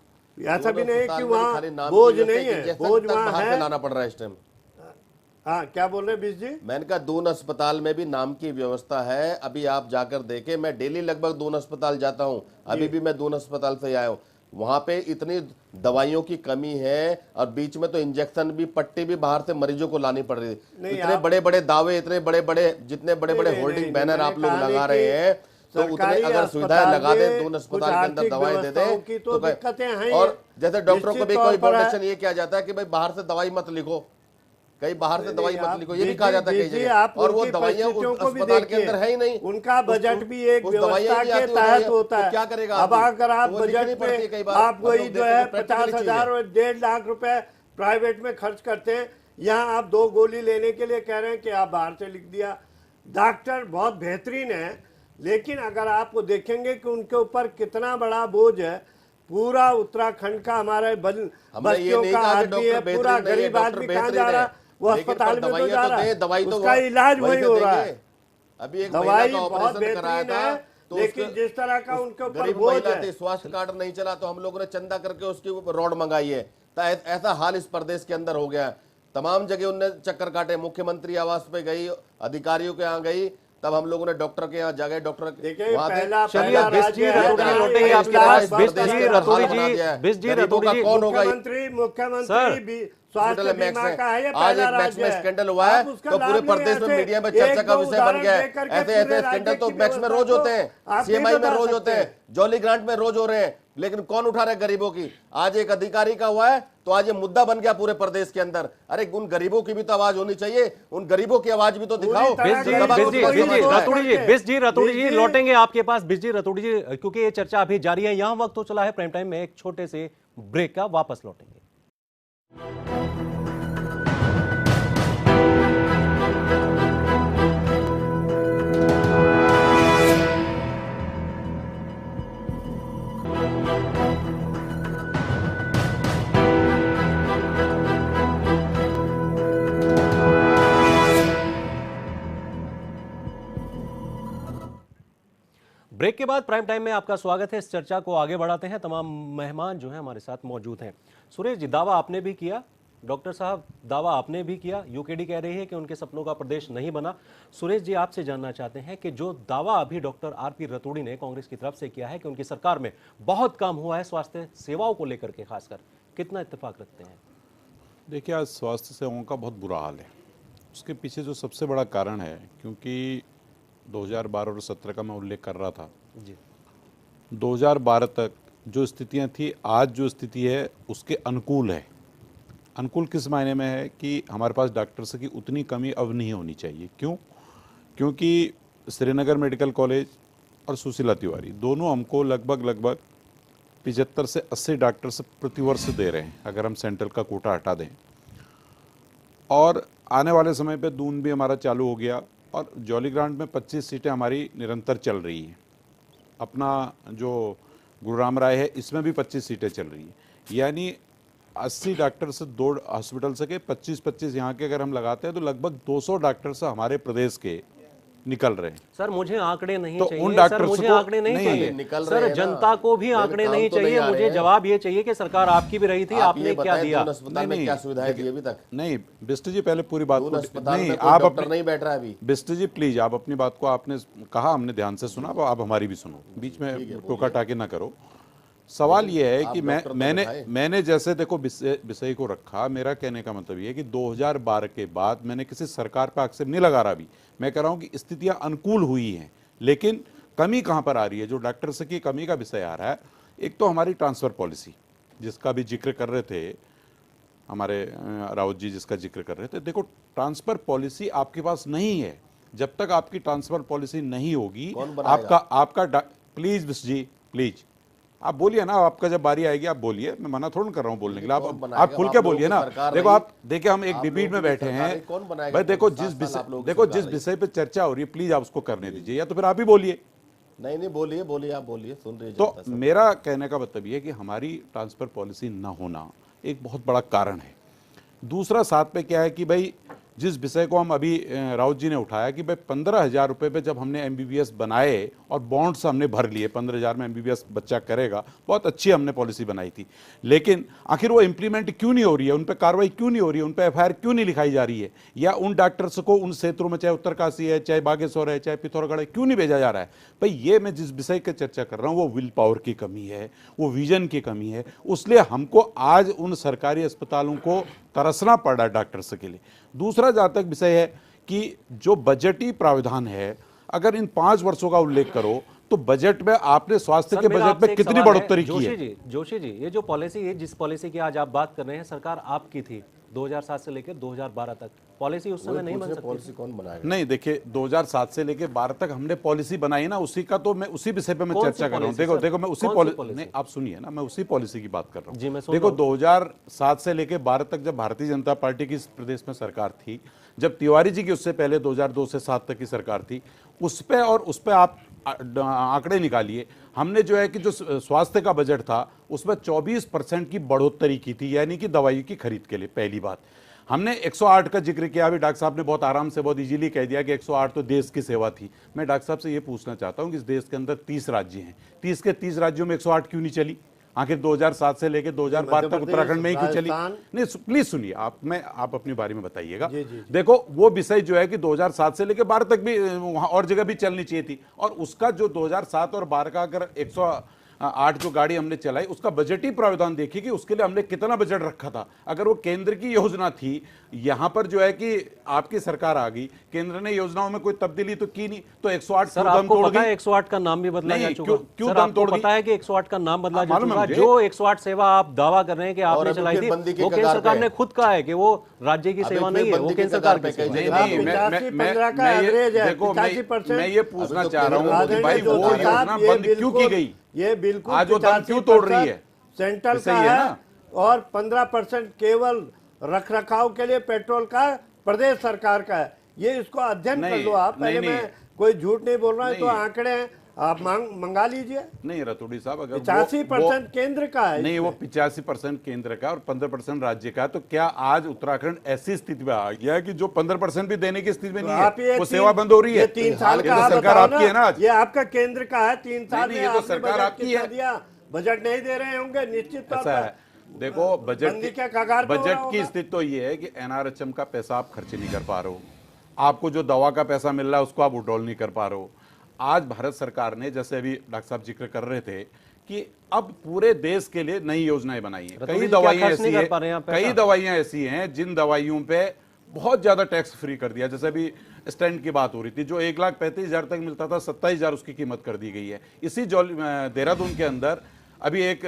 ऐसा भी नहीं कि वहाँ बोझ नहीं है, बोझ वहाँ है। लाना पड़ रहा है इस टाइम। हाँ, क्या बोल रहे हैं बीस जी? मैंने कहा दून अस्पताल में भी नाम की व्यवस्था है। अभी आप जाकर देखें, मैं डेली लगभग दून अस्पताल जाता हूं, अभी भी मैं दून अस्पताल से आया हूं। वहां पे इतनी दवाइयों की कमी है, और बीच में तो इंजेक्शन भी, पट्टी भी बाहर से मरीजों को लानी पड़ रही है। इतने बड़े बड़े दावे, इतने बड़े बड़े, जितने बड़े बड़े होल्डिंग बैनर आप लोग लगा रहे हैं, तो उतने अगर सुविधाएं लगा दें, दून अस्पताल के अंदर दवाएं दे दें तो दिक्कतें हैं। और जैसे डॉक्टरों को भी कोई पर है। इंफॉर्मेशन ये किया जाता है कि भाई बाहर से दवाई मत लिखो, कई बाहर से दवाई मत आप लिखो, ये भी जी, कहा जाता है जी, कई जी, जगह। आप और वो उनकी दवाइयां उस परिस्थितियों को भी अस्पताल के देखिए। अंदर है ही नहीं। उनका बजट भी एक उस दवाइयां व्यवस्था भी के आती होती तहत है, होता तो है। क्या करेगा अब आदमी? अगर आप वो लिखनी बजट पड़ती है कई में बार। आप हम वही लोग जो देखते है हैं, practical 50,000 और 1.5 लाख रुपए प्राइवेट में खर्च करते हैं, यहाँ आप 2 गोली लेने के लिए कह रहे हैं कि आप बाहर से लिख दिया। डॉक्टर बहुत बेहतरीन है, लेकिन अगर आपको देखेंगे कि उनके ऊपर कितना बड़ा बोझ है, पूरा उत्तराखंड का हमारे बस्तियों का आदमी है, पूरा गरीब आदमी कहाँ जा रहा है? वो अस्पताल में तो जा रहा है, उसका इलाज वही हो रहा है। अभी एक दवाई महिला का बहुत ऑपरेशन कराया बेहतरीन था, है, तो लेकिन उसके- जिस तरह का उनके ऊपर गरीब बोझ महिला है, थी, स्वास्थ्य कार्ड नहीं चला, तो हम लोगों ने चंदा करके उसकी रॉड मंगाई है। तो ऐसा हाल इस प्रदेश के अंदर हो गया है। तमाम जगह उनने चक्कर काटे, मुख्यमंत्री आवास पे गई, अधिकारियों के यहाँ गई, तब हम लोगों ने डॉक्टर के यहाँ जाके डॉक्टर देखिए वहाँ थे। पहला चलिए, पहला बिस जी, राज्य है रतूड़ी जी जहाँ लौटेंगे एक आपके लाख पास। बिस बत्तीस जी, हजार रतूड़ी बना जी, दिया है। बिस जी, गरीबों रतूड़ी का जी, कौन होगा? मुख्यमंत्री सर, भी स्वास्थ्य हॉस्पिटल मैक्स बीमा में का है, ये आज पहला एक मैक्स राज्य में है। स्कैंडल हुआ है, आप उसका तो पूरे लाभ नहीं प्रदेश में ऐसे मीडिया में चर्चा एक का दो विषय बन उदाहरण गया है। देकर के ऐसे पूरे ऐसे राज्य स्कैंडल तो की मैक्स में रोज व्यवस्था होते हैं, को आप सीएमआई नहीं में बता रोज सकते। होते हैं, जॉली ग्रांट में रोज हो रहे हैं, लेकिन कौन उठा रहा है गरीबों की? आज एक अधिकारी का हुआ है, तो आज ये मुद्दा बन गया पूरे प्रदेश के अंदर। अरे उन गरीबों की भी तो आवाज होनी चाहिए, उन गरीबों की आवाज भी तो दिखाओ। तरह बिस जी, गरीबों बिस को जी, कोई बिस जी, सोच रतूड़ी जी, करके। बिस जी, रतूड़ी जी, बिस जी, लौटेंगे आपके पास। बिस जी, रतूड़ी जी, क्योंकि ये चर्चा अभी जारी है, यहाँ वक्त तो चला है प्राइम टाइम में एक छोटे से ब्रेक का, वापस लौटेंगे। ब्रेक के बाद प्राइम टाइम में आपका स्वागत है। इस चर्चा को आगे बढ़ाते हैं। तमाम मेहमान जो हैं हमारे साथ मौजूद हैं। सुरेश जी, दावा आपने भी किया, डॉक्टर साहब दावा आपने भी किया, यूकेडी कह रही है कि उनके सपनों का प्रदेश नहीं बना। सुरेश जी, आपसे जानना चाहते हैं कि जो दावा अभी डॉक्टर आरपी रतूड़ी ने कांग्रेस की तरफ से किया है कि उनकी सरकार में बहुत काम हुआ है स्वास्थ्य सेवाओं को लेकर के, खासकर कितना इत्तेफाक रखते हैं? देखिए, आज स्वास्थ्य सेवाओं का बहुत बुरा हाल है। उसके पीछे जो सबसे बड़ा कारण है, क्योंकि 2012 और 17 का मैं उल्लेख कर रहा था जी, 2012 तक जो स्थितियां थी, आज जो स्थिति है उसके अनुकूल है। अनुकूल किस मायने में है कि हमारे पास डॉक्टर्स की उतनी कमी अब नहीं होनी चाहिए। क्यों? क्योंकि श्रीनगर मेडिकल कॉलेज और सुशीला तिवारी दोनों हमको लगभग 75 से 80 डॉक्टर्स प्रतिवर्ष दे रहे हैं, अगर हम सेंट्रल का कोटा हटा दें। और आने वाले समय पे दून भी हमारा चालू हो गया और जॉली ग्रांट में 25 सीटें हमारी निरंतर चल रही हैं। अपना जो गुरुराम राय है इसमें भी 25 सीटें चल रही हैं, यानी 80 डॉक्टर से 2 हॉस्पिटल से के 25-25 यहाँ के अगर हम लगाते हैं तो लगभग 200 डॉक्टर से हमारे प्रदेश के निकल रहे हैं। सर मुझे आंकड़े नहीं तो चाहिए, उन सर डॉक्टर्स मुझे को आंकड़े नहीं चाहिए, निकल रहे सर हैं ना। जनता को भी आंकड़े काम नहीं तो नहीं चाहिए, आ रहे मुझे हैं। जवाब ये चाहिए कि सरकार आपकी भी रही थी, आप आपने ये क्या बताएं, दिया। दून अस्पताल में क्या सुविधाएं दी अभी तक? नहीं बिष्ट जी, पहले पूरी बात दून को अस्पताल नहीं, में कोई आप डॉक्टर अपने नहीं बैठ रहा है अभी। बिष्ट जी प्लीज, आप अपनी बात को आपने कहा, हमने ध्यान से सुना, अब आप हमारी भी सुनो, बीच में टोका टाके ना करो। सवाल ये है कि मैंने जैसे देखो विषय को रखा, मेरा कहने का मतलब ये है कि 2012 के बाद मैंने किसी सरकार पर आक्षेप नहीं लगा रहा। अभी मैं कह रहा हूं कि स्थितियां अनुकूल हुई हैं, लेकिन कमी कहां पर आ रही है, जो डॉक्टर्स की कमी का विषय आ रहा है। एक तो हमारी ट्रांसफर पॉलिसी जिसका भी जिक्र कर रहे थे हमारे राउत जी, जिसका जिक्र कर रहे थे। देखो ट्रांसफर पॉलिसी आपके पास नहीं है, जब तक आपकी ट्रांसफर पॉलिसी नहीं होगी आपका प्लीज विश जी प्लीज आप बोलिए ना, आपका जब बारी आएगी आप बोलिए, मैं मना थोड़ा कर रहा हूं बोलने के लिए, आप खुल के बोलिए ना। देखो आप देखिए, हम एक डिबेट में बैठे हैं भाई, देखो जिस विषय पे चर्चा हो रही है प्लीज आप उसको करने दीजिए, या तो फिर आप ही बोलिए। नहीं बोलिए आप बोलिए, सुन रही है तो जनता सब। मेरा कहने का मतलब ये है कि हमारी ट्रांसफर पॉलिसी ना होना एक बहुत बड़ा कारण है। दूसरा साथ पे क्या है कि भाई जिस विषय को हम अभी राउत जी ने उठाया कि भाई 15,000 रुपये पे जब हमने MBBS बनाए और बॉन्ड्स हमने भर लिए, 15,000 में MBBS बच्चा करेगा, बहुत अच्छी हमने पॉलिसी बनाई थी, लेकिन आखिर वो इम्प्लीमेंट क्यों नहीं हो रही है, उन पर कार्रवाई क्यों नहीं हो रही है, उन पर FIR क्यों नहीं लिखाई जा रही है, या उन डॉक्टर्स को उन क्षेत्रों में, चाहे उत्तरकाशी है, चाहे बागेश्वर है, चाहे पिथौरागढ़ है, क्यों नहीं भेजा जा रहा है। भाई ये मैं जिस विषय की चर्चा कर रहा हूँ वो विल पावर की कमी है, वो विजन की कमी है, उसलिए हमको आज उन सरकारी अस्पतालों को तरसना पड़ रहा है डॉक्टर्स के लिए। दूसरा जहाँ तक विषय है कि जो बजटीय प्रावधान है, अगर इन 5 वर्षों का उल्लेख करो तो बजट में आपने स्वास्थ्य के बजट में कितनी बढ़ोतरी की है? जोशी जी, ये जो पॉलिसी है, जिस पॉलिसी की आज आप बात कर रहे हैं, सरकार आपकी थी 2007 से लेकर 2012 तक, पॉलिसी उस समय नहीं बन सकती। पॉलिसी कौन बनाएगा? नहीं देखिए, 2007 से लेकर 12 तक हमने पॉलिसी बनाई ना, उसी का तो मैं उसी विषय पे मैं चर्चा कर रहा हूँ। देखो मैं उसी पॉलिसी, नहीं आप सुनिए ना, मैं उसी पॉलिसी की बात कर रहा हूँ जी, मैं सुन देखो रहा हूं। 2007 से लेकर 12 तक जब भारतीय जनता पार्टी की इस प्रदेश में सरकार थी, जब तिवारी जी की उससे पहले 2002 से 7 तक की सरकार थी, उस पे और उस पे आप आंकड़े निकालिए। हमने जो है कि जो स्वास्थ्य का बजट था उसमें 24% की बढ़ोतरी की थी, यानी कि दवाई की खरीद के लिए। पहली बात, हमने 108 का जिक्र किया, अभी डॉक्टर साहब ने बहुत आराम से, बहुत इजीली कह दिया कि 108 तो देश की सेवा थी। मैं डॉक्टर साहब से ये पूछना चाहता हूं कि इस देश के अंदर 30 राज्य हैं, 30 के 30 राज्यों में 108 क्यों नहीं चली? आखिर 2007 से लेकर 2012 तक उत्तराखंड में ही क्यों चली? नहीं प्लीज सुनिए, आप अपनी बारे में बताइएगा। देखो वो विषय जो है कि 2007 से लेकर 12 तक भी वहां और जगह भी चलनी चाहिए थी, और उसका जो 2007 और 12 का अगर 108 जो गाड़ी हमने चलाई, उसका बजटीय प्रावधान देखिए कि उसके लिए हमने कितना बजट रखा था। अगर वो केंद्र की योजना थी, यहां पर जो है कि आपकी सरकार आ गई, केंद्र ने योजनाओं में कोई तब्दीली तो की नहीं, तो 108 सर आपको पता है 108 का नाम भी बदला जा चुका? क्यों सर दम आपको तोड़ गई? पता है कि 108 का नाम बदला जा मालूम है चुका? मुझे। जो 108 सेवा आप दावा कर रहे हैं कि आपने अभी चलाई फिर थी, बंदी के वो केंद्र कगार सरकार पे ने खुद कहा है कि वो राज्य की अभी सेवा फिर नहीं है, वो बंदी के केंद्र सरकार कगार की पे सेवा कई है। जगह नहीं, पे- 85-15 का एवरेज है, 85%। मैं ये पूछना तो चाह रहा हूँ कि केंद्र भाई वो राज्य योजना ये बंद क्यों की गई? ये बिल्कुल आज वो दम क्यों तोड़ रही है? सेंट्रल ऐसा का ही है है ना? और 15% केवल रखरखाव के लिए पेट्रोल का प्रदेश सरकार का है। ये इसको अध्ययन कर नहीं, लो आप। पहले नहीं, मैं कोई झूठ नहीं बोल रहा हूँ, तो नहीं। आंकड़े हैं, आप मंगा लीजिए। नहीं रतोड़ी साहब, अगर 85% केंद्र का है। नहीं, वो 85% केंद्र का और 15% राज्य का, तो क्या आज उत्तराखंड ऐसी स्थिति में आ गया है कि जो 15% भी देने की स्थिति में नहीं आप ये है, वो सेवा बंद हो रही है? ये 3 साल ये का तो आप सरकार बताओ आपकी है ना आज। ये आपका केंद्र का है। 3 साल नहीं, में ये तो आपने सरकार बजट आपकी कितना है। दिया? बजट नहीं दे रहे होंगे निश्चित तौर ऐसा है, पर। देखो बंदी क्या कगार पे हो रहा बजट की होगा? स्थिति तो ये है कि NRHM का पैसा आप खर्च नहीं कर पा रहे हो, आपको जो दवा का पैसा मिल रहा है उसको आप विड्रॉल नहीं कर पा रहे हो। आज भारत सरकार ने, जैसे अभी डॉक्टर साहब जिक्र कर रहे थे, कि अब पूरे देश के लिए नई योजनाएं बनाई हैं। कई दवाइयां ऐसी हैं जिन दवाइयों पे बहुत ज्यादा टैक्स फ्री कर दिया। जैसे अभी स्टैंड की बात हो रही थी, जो 1,35,000 तक मिलता था, 27,000 उसकी कीमत कर दी गई है। इसी देहरादून के अंदर अभी एक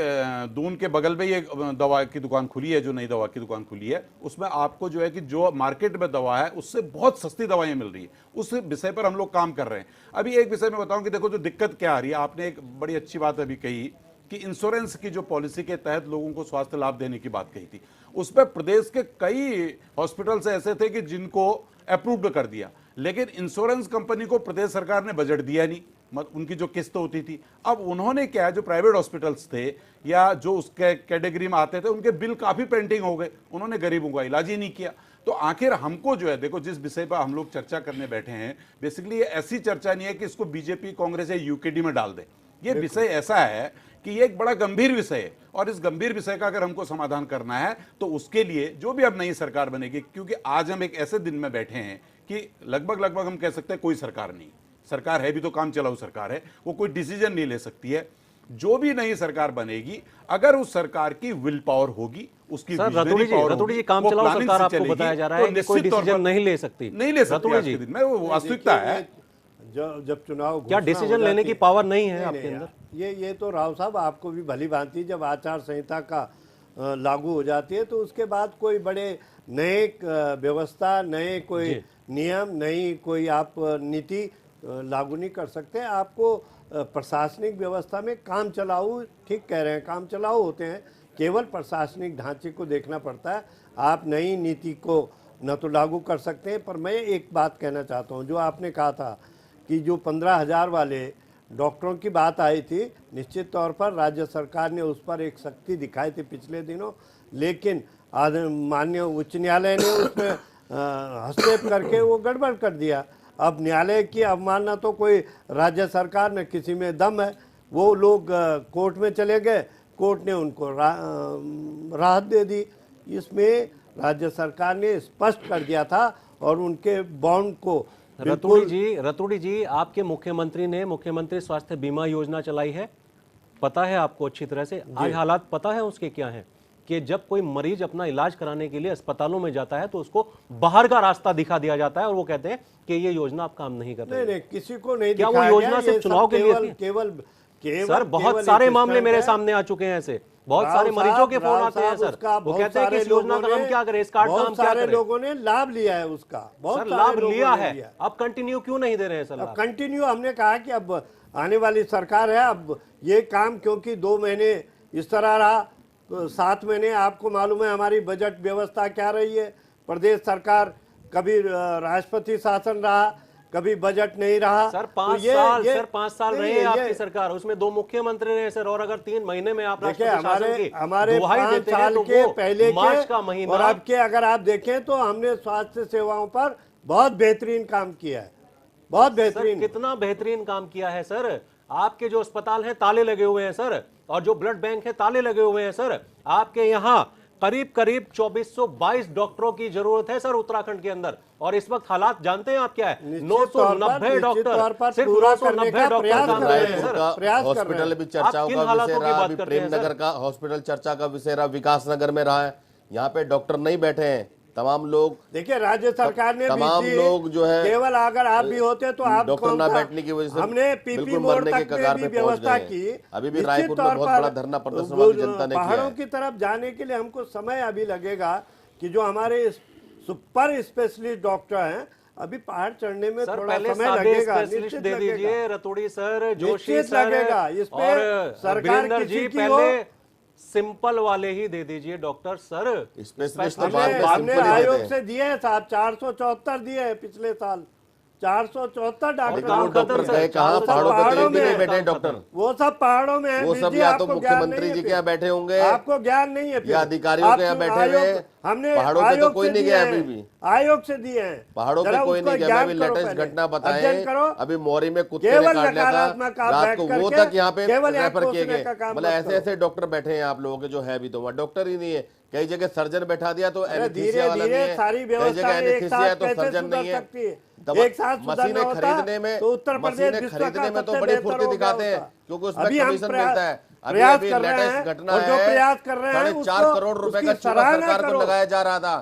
दून के बगल में ही एक दवा की दुकान खुली है, जो नई दवा की दुकान खुली है, उसमें आपको जो है कि जो मार्केट में दवा है उससे बहुत सस्ती दवाएं मिल रही है। उस विषय पर हम लोग काम कर रहे हैं। अभी एक विषय में बताऊं कि देखो जो दिक्कत क्या आ रही है, आपने एक बड़ी अच्छी बात अभी कही कि इंश्योरेंस की जो पॉलिसी के तहत लोगों को स्वास्थ्य लाभ देने की बात कही थी, उस पर प्रदेश के कई हॉस्पिटल्स ऐसे थे कि जिनको अप्रूव्ड कर दिया, लेकिन इंश्योरेंस कंपनी को प्रदेश सरकार ने बजट दिया नहीं, उनकी जो किस्त होती थी। अब उन्होंने क्या है, जो प्राइवेट हॉस्पिटल्स थे या जो उसके कैटेगरी में आते थे, उनके बिल काफी पेंडिंग हो गए, उन्होंने गरीबों का इलाज ही नहीं किया। तो आखिर हमको जो है, देखो जिस विषय पर हम लोग चर्चा करने बैठे हैं, बेसिकली ये ऐसी चर्चा नहीं है कि इसको बीजेपी कांग्रेस या यूकेडी में डाल दे। ये विषय ऐसा है कि ये एक बड़ा गंभीर विषय है, और इस गंभीर विषय का अगर हमको समाधान करना है तो उसके लिए जो भी अब नई सरकार बनेगी, क्योंकि आज हम एक ऐसे दिन में बैठे हैं कि लगभग हम कह सकते हैं कोई सरकार नहीं, सरकार है भी तो काम चलाऊ सरकार है, वो कोई डिसीजन नहीं ले सकती है। जो भी नई सरकार बनेगी, अगर उस सरकार की विल पावर होगी, उसकी रतूड़ी जी काम चलाऊ सरकार आपको बताया जा रहा है कि कोई डिसीजन नहीं ले सकती, नहीं ले सकती आज के दिन में, वो वास्तविकता है। जब चुनाव क्या डिसीजन लेने की पावर नहीं है आपके अंदर? ये तो राव साहब आपको भी भली भांति, जब आचार संहिता का लागू हो जाती है तो उसके बाद कोई बड़े नए व्यवस्था, नए कोई नियम, नई कोई आप नीति लागू नहीं कर सकते। आपको प्रशासनिक व्यवस्था में काम चलाऊ, ठीक कह रहे हैं, काम चलाऊ होते हैं, केवल प्रशासनिक ढांचे को देखना पड़ता है। आप नई नीति को न तो लागू कर सकते हैं, पर मैं एक बात कहना चाहता हूं, जो आपने कहा था कि जो 15,000 वाले डॉक्टरों की बात आई थी, निश्चित तौर पर राज्य सरकार ने उस पर एक सख्ती दिखाई थी पिछले दिनों, लेकिन माननीय उच्च न्यायालय ने उसमें हस्तक्षेप करके वो गड़बड़ कर दिया। अब न्यायालय की अवमानना तो कोई राज्य सरकार न किसी में दम है। वो लोग कोर्ट में चले गए, कोर्ट ने उनको राहत दे दी। इसमें राज्य सरकार ने स्पष्ट कर दिया था और उनके बॉन्ड को रतूड़ी जी आपके मुख्यमंत्री ने मुख्यमंत्री स्वास्थ्य बीमा योजना चलाई है, पता है आपको अच्छी तरह से। आज हालात पता है उसके क्या हैं कि जब कोई मरीज अपना इलाज कराने के लिए अस्पतालों में जाता है तो उसको बाहर का रास्ता दिखा दिया जाता है और वो कहते हैं कि ये योजना आप काम नहीं कर रहे। नहीं, किसी को नहीं क्या वो योजना सिर्फ चुनाव के लिए थी? केवल सर बहुत सारे मामले मेरे सामने आ चुके हैं ऐसे, बहुत सारे मरीजों के फोन आते हैं सर, वो कहते हैं कि इस योजना का हम क्या करें, इस कार्ड का हम क्या करें। लोगों ने लाभ लिया है उसका, सर लाभ लिया है, अब कंटिन्यू क्यों नहीं दे रहे हैं सर? अब कंटिन्यू हमने कहा कि अब आने वाली सरकार है, अब ये काम, क्योंकि 2 महीने इस तरह रहा तो 7 महीने आपको मालूम है हमारी बजट व्यवस्था क्या रही है। प्रदेश सरकार कभी राष्ट्रपति शासन रहा, कभी बजट नहीं रहा। सर 5 साल रहे आपकी सरकार, उसमें 2 मुख्यमंत्री रहे सर, और अगर 3 महीने में आप हमारे 5 साल साल के पहले मार्च के का महीना और अब के अगर आप देखें तो हमने स्वास्थ्य सेवाओं पर बहुत बेहतरीन काम किया है, बहुत बेहतरीन। कितना बेहतरीन काम किया है सर? आपके जो अस्पताल हैं ताले लगे हुए हैं सर, और जो ब्लड बैंक है ताले लगे हुए हैं सर। आपके यहाँ करीब 2422 डॉक्टरों की जरूरत है सर उत्तराखंड के अंदर, और इस वक्त हालात जानते हैं आप क्या है? 990 डॉक्टर, सिर्फ 990 डॉक्टर काम कर रहे हैं सर। हॉस्पिटल भी चर्चाओं का विषय रहा, अभी प्रेमनगर का हॉस्पिटल चर्चा का विषय रहा, विकास नगर में रहा है, यहाँ पे डॉक्टर नहीं बैठे हैं, तमाम लोग। देखिए राज्य सरकार ने तमाम लोग जो है, केवल अगर आप भी होते तो आप डॉक्टर ना बैठने की वजह से हमने पीपी मोड तक में भी व्यवस्था की। अभी भी रायपुर में बहुत बड़ा धरना प्रदर्शन वाली जनता ने किया है। पहाड़ों की तरफ जाने के लिए हमको समय अभी लगेगा कि जो हमारे सुपर स्पेशलिस्ट डॉक्टर हैं, अभी पहाड़ चढ़ने में थोड़ा समय लगेगा। निश्चित दे दीजिए रतूड़ी सर, जोशी सर लगेगा इस पे सरकार जी, पहले सिंपल वाले ही दे दीजिए डॉक्टर सर। स्पेशलिस्ट हमने आयोग से दिए हैं साहब, 474 दिए हैं पिछले साल, 474 डॉक्टर गए कहाँ? पहाड़ों पे नहीं बैठे डॉक्टर, वो सब पहाड़ों में है। वो सब या तो मुख्यमंत्री जी के यहाँ बैठे होंगे, आपको ज्ञान नहीं है, या अधिकारियों के यहाँ बैठे हुए। हमने पहाड़ों पे तो कोई नहीं गया अभी भी, आयोग से दिए हैं, पहाड़ों पे कोई नहीं गया। अभी लेटेस्ट घटना बताएं, अभी मौरी में कुत्ते ने काट लिया था रात को, वो तक यहाँ पे रेफर किए गए। मतलब ऐसे ऐसे डॉक्टर बैठे हैं आप लोगों के, जो है भी तो वहाँ डॉक्टर ही नहीं है। कई जगह सर्जन बैठा दिया तो एनेस्थीसिया वाला नहीं है, कई जगह एनेस्थीसिया है तो सर्जन नहीं है। मशीनें खरीदने में, मशीनें खरीदने में तो बड़ी फुर्ती दिखाते हैं क्योंकि उसमें कमीशन मिलता है। अभी लेटेस्ट घटना है, 4.5 करोड़ रुपए का चूना सरकार को लगाया जा रहा था,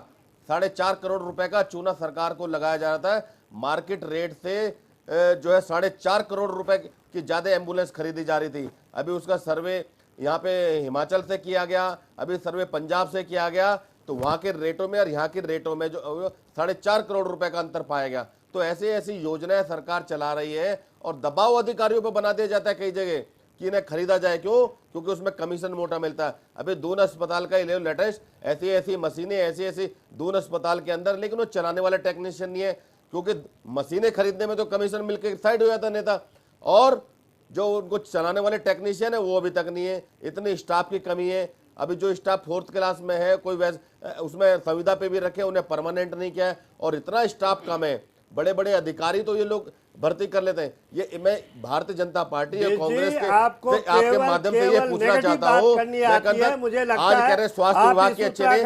4.5 करोड़ रुपए का चूना सरकार को लगाया जा रहा था। मार्केट रेट से जो है 4.5 करोड़ रुपए की ज्यादा एम्बुलेंस खरीदी जा रही थी। अभी उसका सर्वे यहाँ पे हिमाचल से किया गया, अभी सर्वे पंजाब से किया गया, तो वहाँ के रेटों में और यहाँ के रेटों में जो 4.5 करोड़ रुपए का अंतर पाया गया। तो ऐसे ऐसी योजनाएं सरकार चला रही है और दबाव अधिकारियों पर बना दिया जाता है कई जगह कि इन्हें खरीदा जाए। क्यों? क्योंकि उसमें कमीशन मोटा मिलता है। अभी दून अस्पताल का ले लेटेस्ट, ऐसी ऐसी मशीनें, ऐसी ऐसी दून अस्पताल के अंदर, लेकिन वो चलाने वाले टेक्नीशियन नहीं है, क्योंकि मशीनें खरीदने में तो कमीशन मिलकर साइड हो जाता नेता, और जो उनको चलाने वाले टेक्नीशियन है वो अभी तक नहीं है। इतनी स्टाफ की कमी है। अभी जो स्टाफ 4th क्लास में है, कोई वैसे उसमें संविदा पे भी रखे, उन्हें परमानेंट नहीं किया है, और इतना स्टाफ कम है। बड़े बड़े अधिकारी तो ये लोग भर्ती कर लेते हैं। ये मैं भारतीय जनता पार्टी और कांग्रेस के आपके माध्यम से ये पूछना चाहता हूँ, मुझे लगता आज कह रहे स्वास्थ्य विभाग के अच्छे नहीं,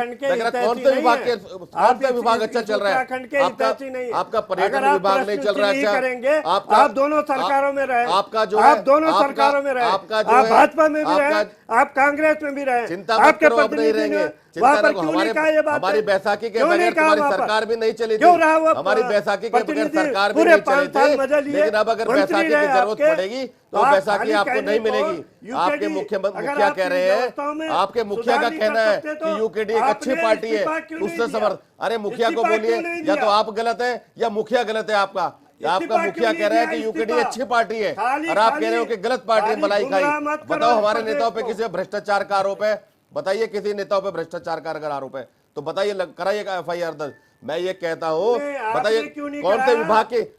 कौन से विभाग के, कौन सा विभाग अच्छा चल रहा है? आपका पर्यटन विभाग नहीं चल रहा है। आप दोनों सरकारों में रहे, आपका जो आप दोनों सरकारों में रहे, आपका जो आप भाजपा में भी रहे, आप कांग्रेस में भी रहे, चिंता मत करो, अब नहीं रहेंगे। वहां पर क्यों नहीं कहा ये बात? हमारी बैसाखी के बगैर तुम्हारी सरकार भी नहीं चली थी। हमारी बैसाखी के बगैर सरकार भी नहीं चली थी, लेकिन अब अगर बैसाखी की जरूरत पड़ेगी तो बैसाखी आपको नहीं मिलेगी। आपके मुखिया कह रहे हैं, आपके मुखिया का कहना है कि यूकेडी एक अच्छी पार्टी है, उससे समर्थ। अरे मुखिया को बोलिए, या तो आप गलत है या मुखिया गलत है। आपका मुखिया कह रहा है कि यूकेडी अच्छी पार्टी है और आप कह रहे हो कि गलत पार्टी है, मलाई खाई। बताओ हमारे नेताओं पे किसी भ्रष्टाचार का आरोप है? बताइए किसी नेताओं पे भ्रष्टाचार का अगर आरोप है तो बताइए, कराइए FIR दर्ज। मैं ये कहता हूँ, बताइए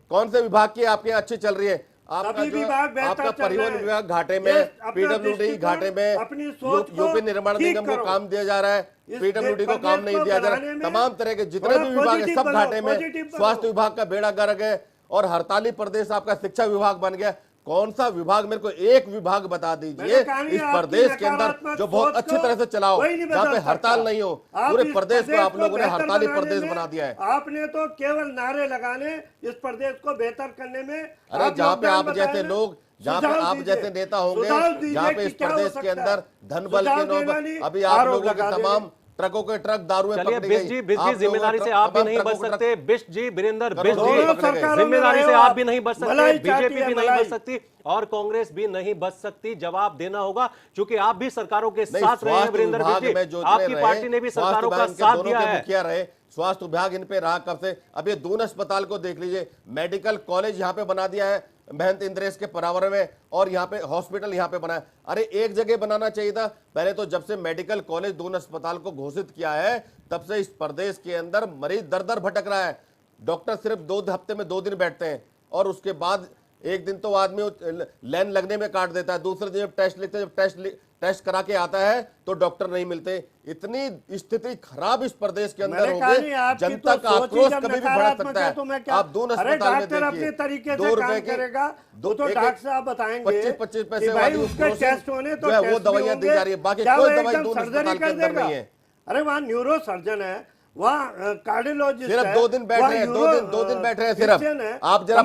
कौन से विभाग की आपके अच्छी चल रही है? आपका परिवहन विभाग घाटे में, PWD घाटे में, यूपी निर्माण निगम को काम दिया जा रहा है, PWD को काम नहीं दिया जा रहा है। तमाम तरह के जितने भी विभाग है सब घाटे में। स्वास्थ्य विभाग का बेड़ा गर्क है और हड़ताली प्रदेश आपका शिक्षा विभाग बन गया। कौन सा विभाग, मेरे को एक विभाग बता दीजिए इस प्रदेश के अंदर जो बहुत अच्छी तरह से चलाओ, जहाँ पे हड़ताल नहीं हो। पूरे प्रदेश को आप लोगों ने हड़ताली प्रदेश बना दिया है। आपने तो केवल नारे लगाने, इस प्रदेश को बेहतर करने में। अरे जहाँ पे आप जैसे लोग, जहाँ पे आप जैसे नेता होंगे, जहाँ पे इस प्रदेश के अंदर धन बल के नौबत, अभी आप लोगों के तमाम ट्रकों के ट्रक दारू में पकड़ी गई। बिष्ट जी जिम्मेदारी से आप भी नहीं बच सकते। बिष्ट जी, वीरेंद्र बिष्ट जी, जिम्मेदारी से आप भी नहीं बच सकते, बीजेपी भी नहीं बच सकती और कांग्रेस भी नहीं बच सकती। जवाब देना होगा, क्योंकि आप भी सरकारों के साथ रहे हैं। वीरेंद्र बिष्ट जी, आपकी पार्टी ने भी सरकारों का साथ दिया है। स्वास्थ्य विभाग इन पे रहा कब से? अब ये दून अस्पताल को देख लीजिए, मेडिकल कॉलेज यहाँ पे बना दिया है महंत इंद्रेश के पर्यावरण में, और यहाँ पे हॉस्पिटल यहाँ पे बनाया। अरे एक जगह बनाना चाहिए था। पहले तो जब से मेडिकल कॉलेज दून अस्पताल को घोषित किया है तब से इस प्रदेश के अंदर मरीज दर दर भटक रहा है। डॉक्टर सिर्फ 2 हफ्ते में 2 दिन बैठते हैं और उसके बाद एक दिन तो आदमी लाइन लगने में काट देता है, दूसरे दिन जब टेस्ट लिखते हैं, जब टेस्ट करा के आता है तो डॉक्टर नहीं मिलते। इतनी स्थिति खराब इस प्रदेश के अंदर हो गई, जनता का आक्रोश कभी भी भड़क सकता है। आप दून अस्पताल में देखिए, 2 रुपए की 25-25 पैसे वाली वो दवाइयां दी जा रही है, बाकी कोई दवाई दून अस्पताल के अंदर नहीं है। अरे वहाँ न्यूरो सर्जन है, वहाँ कार्डियोलॉजिस्ट सिर्फ 2 दिन बैठ रहे हैं, 2 दिन बैठ रहे हैं सिर्फ। आप जरा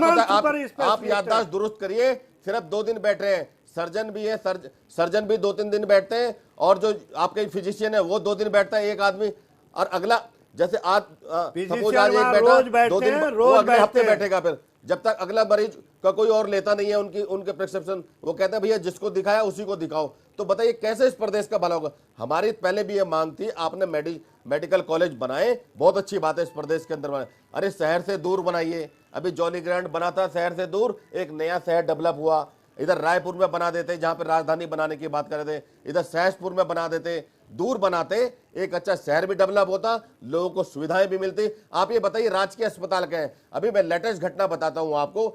आप याददाश्त दुरुस्त करिए, सिर्फ 2 दिन बैठ रहे हैं। सर्जन भी है, सर्जन भी 2-3 दिन बैठते हैं, और जो आपके फिजिशियन है वो 2 दिन बैठता है एक आदमी, और अगला जैसे आज सपोज आज एक बैठा, 2 दिन वो अगले हफ्ते बैठेगा। फिर जब तक अगला मरीज का कोई और लेता नहीं है उनके प्रिस्क्रिप्शन, वो कहते हैं भैया जिसको दिखाया उसी को दिखाओ। तो बताइए कैसे इस प्रदेश का भला होगा? हमारी पहले भी ये मांग थी, आपने मेडिकल कॉलेज बनाए, बहुत अच्छी बात है, इस प्रदेश के अंदर बनाए। अरे शहर से दूर बनाइए। अभी जॉली ग्रांट बना था शहर से दूर, एक नया शहर डेवलप हुआ। इधर रायपुर में बना देते, जहां पे राजधानी बनाने की बात कर रहे थे, इधर सहसपुर में बना देते, दूर बनाते, एक अच्छा शहर भी डेवलप होता, लोगों को सुविधाएं भी मिलती। आप ये बताइए राजकीय अस्पताल क्या है? अभी मैं लेटेस्ट घटना बताता हूं आपको,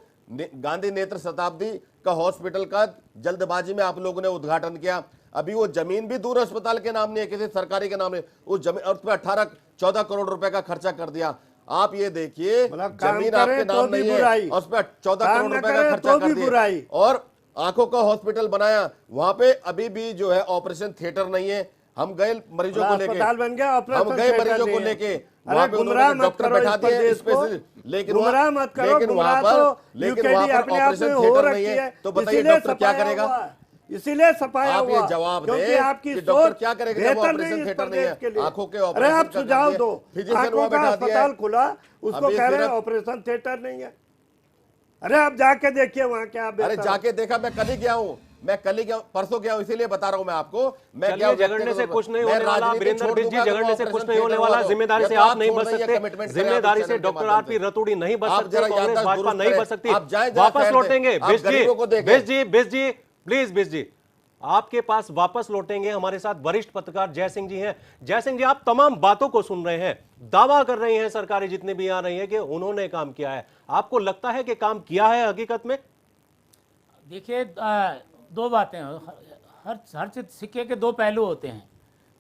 गांधी नेत्र शताब्दी का हॉस्पिटल का जल्दबाजी में आप लोगों ने उद्घाटन किया। अभी वो जमीन भी दूर अस्पताल के नाम नहीं है, किसी सरकारी के नाम नहीं, उस जमीन और उस पर 18-14 करोड़ रुपए का खर्चा कर दिया। आप ये देखिए, जमीन आपके नाम नहीं है, उस पर 14 करोड़ रुपए का खर्चा कर दिया, और आंखों का हॉस्पिटल बनाया। वहां पे अभी भी जो है ऑपरेशन थिएटर नहीं है। हम गए मरीजों को लेके, हम गए मरीजों को लेके, वहां पे उन्होंने डॉक्टर बैठा दिए स्पेशलिस्ट, लेकिन वहां पर ऑपरेशन थिएटर नहीं है। तो बताइए डॉक्टर क्या करेगा? इसीलिए सफाया आप ये जवाब दें आपकी कि डॉक्टर क्या करेगा जब ऑपरेशन थिएटर नहीं है, आंखों के ऑपरेशन। अरे आप सुझाव दो, आंखों का अस्पताल खुला, उसको कह रहे हैं ऑपरेशन थिएटर नहीं है। अरे आप जाके देखिए वहां क्या। अरे जाके देखा, मैं कल ही गया हूँ, मैं कल ही क्या परसों क्या हूं, इसीलिए बता रहा हूं मैं आपको। मैं चलिए, झगड़ने से कुछ नहीं होने वाला वीरेंद्र बिज जी, झगड़ने से कुछ नहीं होने वाला। जिम्मेदारी से आप नहीं बच सकते, जिम्मेदारी से डॉक्टर आरपी रतूड़ी नहीं बच सकते, कांग्रेस भाजपा नहीं बच सकती। वापस लौटेंगे बिज जी प्लीज, बिज जी आपके पास वापस लौटेंगे। हमारे साथ वरिष्ठ पत्रकार जय सिंह जी हैं। जय सिंह जी, आप तमाम बातों को सुन रहे हैं, दावा कर रही हैं सरकारें जितने भी आ रही हैं कि उन्होंने काम किया है। आपको लगता है कि काम किया है हकीकत में? देखिए, दो बातें, हर सिक्के के दो पहलू होते हैं।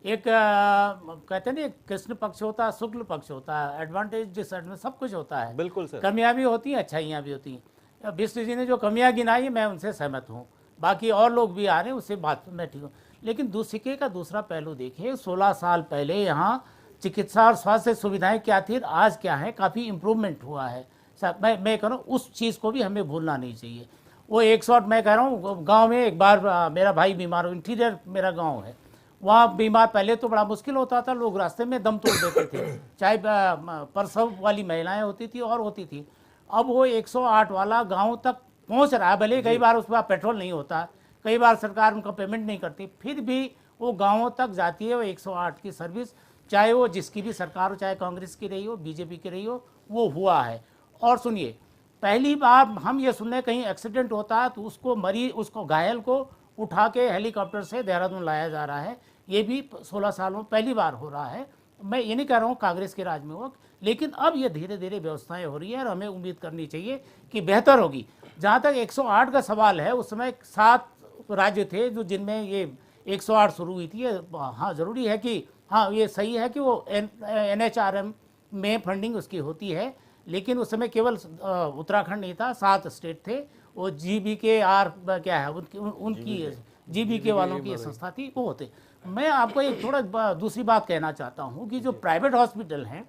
एक कहते हैं ना, कृष्ण पक्ष होता है, शुक्ल पक्ष होता है, एडवांटेज डिसएडवांटेज सब कुछ होता है। बिल्कुल सर। कमियां भी होती हैं, अच्छाइयां भी होती हैं। बिष्ट जी ने जो कमियां गिनाई मैं उनसे सहमत हूँ, बाकी और लोग भी आ रहे हैं उससे बात मैं ठीक हूँ। लेकिन सिक्के का दूसरा पहलू देखिए, 16 साल पहले यहाँ चिकित्सा और स्वास्थ्य सुविधाएं क्या थी, आज क्या है, काफ़ी इम्प्रूवमेंट हुआ है। मैं कह रहा हूँ उस चीज़ को भी हमें भूलना नहीं चाहिए। वो 108 मैं कह रहा हूँ, गांव में एक बार मेरा भाई बीमार हो, इंटीरियर मेरा गांव है, वहाँ बीमार पहले तो बड़ा मुश्किल होता था, लोग रास्ते में दम तोड़ देते थे, चाहे प्रसव वाली महिलाएं होती थी और होती थी। अब वो 108 वाला गांव तक पहुंच रहा है, भले कई बार उस पर पेट्रोल नहीं होता, कई बार सरकार उनका पेमेंट नहीं करती, फिर भी वो गाँवों तक जाती है वो 108 की सर्विस, चाहे वो जिसकी भी सरकार हो, चाहे कांग्रेस की रही हो, बीजेपी की रही हो, वो हुआ है। और सुनिए, पहली बार हम ये सुनने कहीं एक्सीडेंट होता है तो उसको घायल को उठा के हेलीकॉप्टर से देहरादून लाया जा रहा है, ये भी 16 सालों में पहली बार हो रहा है। मैं ये नहीं कह रहा हूँ कांग्रेस के राज में हो, लेकिन अब ये धीरे धीरे व्यवस्थाएं हो रही है और हमें उम्मीद करनी चाहिए कि बेहतर होगी। जहाँ तक 108 का सवाल है, उस समय 7 राज्य थे जो जिनमें ये 108 शुरू हुई थी। हाँ, ज़रूरी है कि हाँ, ये सही है कि वो NHRM में फंडिंग उसकी होती है, लेकिन उस समय केवल उत्तराखंड नहीं था, 7 स्टेट थे। वो GBKR क्या है उनकी GBK वालों की संस्था थी, वो होते। मैं आपको एक थोड़ा दूसरी बात कहना चाहता हूँ कि जो प्राइवेट हॉस्पिटल हैं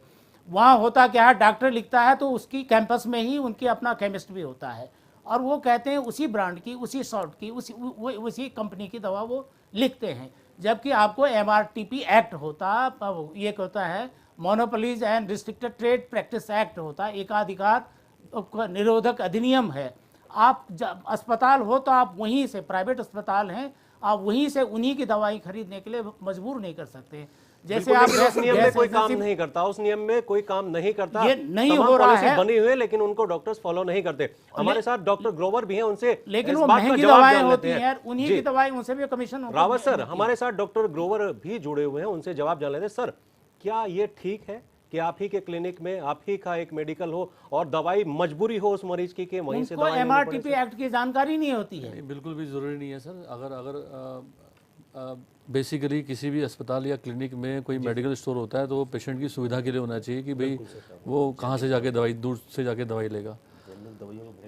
वहाँ होता क्या है, डॉक्टर लिखता है तो उसकी कैंपस में ही उनकी अपना केमिस्ट भी होता है, और वो कहते हैं उसी ब्रांड की, उसी सॉर्ट की, उसी कंपनी की दवा वो लिखते हैं। जबकि आपको MRTP एक्ट होता, ये होता है monopolies and restricted trade practice act होता है, एकाधिकार निरोधक अधिनियम है। आप जब अस्पताल हो तो आप वहीं से, प्राइवेट अस्पताल हैं, आप वहीं से उन्हीं की दवाई खरीदने के लिए मजबूर नहीं कर सकते। जैसे आप उस नियम में कोई काम नहीं करता, उस नियम में कोई काम नहीं करता, ये नहीं हो रहा है, बनी हुई है, लेकिन उनको डॉक्टर्स फॉलो नहीं करते। हमारे साथ डॉक्टर ग्रोवर भी हैं, उनसे लेकिन वो महंगी दवाएं होती हैं, उन्हीं की दवाएं, उनसे भी कमीशन। रावत सर, हमारे साथ डॉक्टर ग्रोवर भी जुड़े हुए हैं, उनसे जवाब जान लेते हैं। सर, क्या ये ठीक है कि आप ही के क्लिनिक में आप ही का एक मेडिकल हो और दवाई मजबूरी हो उस मरीज की कि वहीं से दवाई MRTP एक्ट की जानकारी नहीं होती है? बिल्कुल भी ज़रूरी नहीं है सर। अगर बेसिकली किसी भी अस्पताल या क्लिनिक में कोई मेडिकल स्टोर होता है तो वो पेशेंट की सुविधा के लिए होना चाहिए कि भाई वो कहाँ से जाके दवाई, दूर से जाके दवाई लेगा।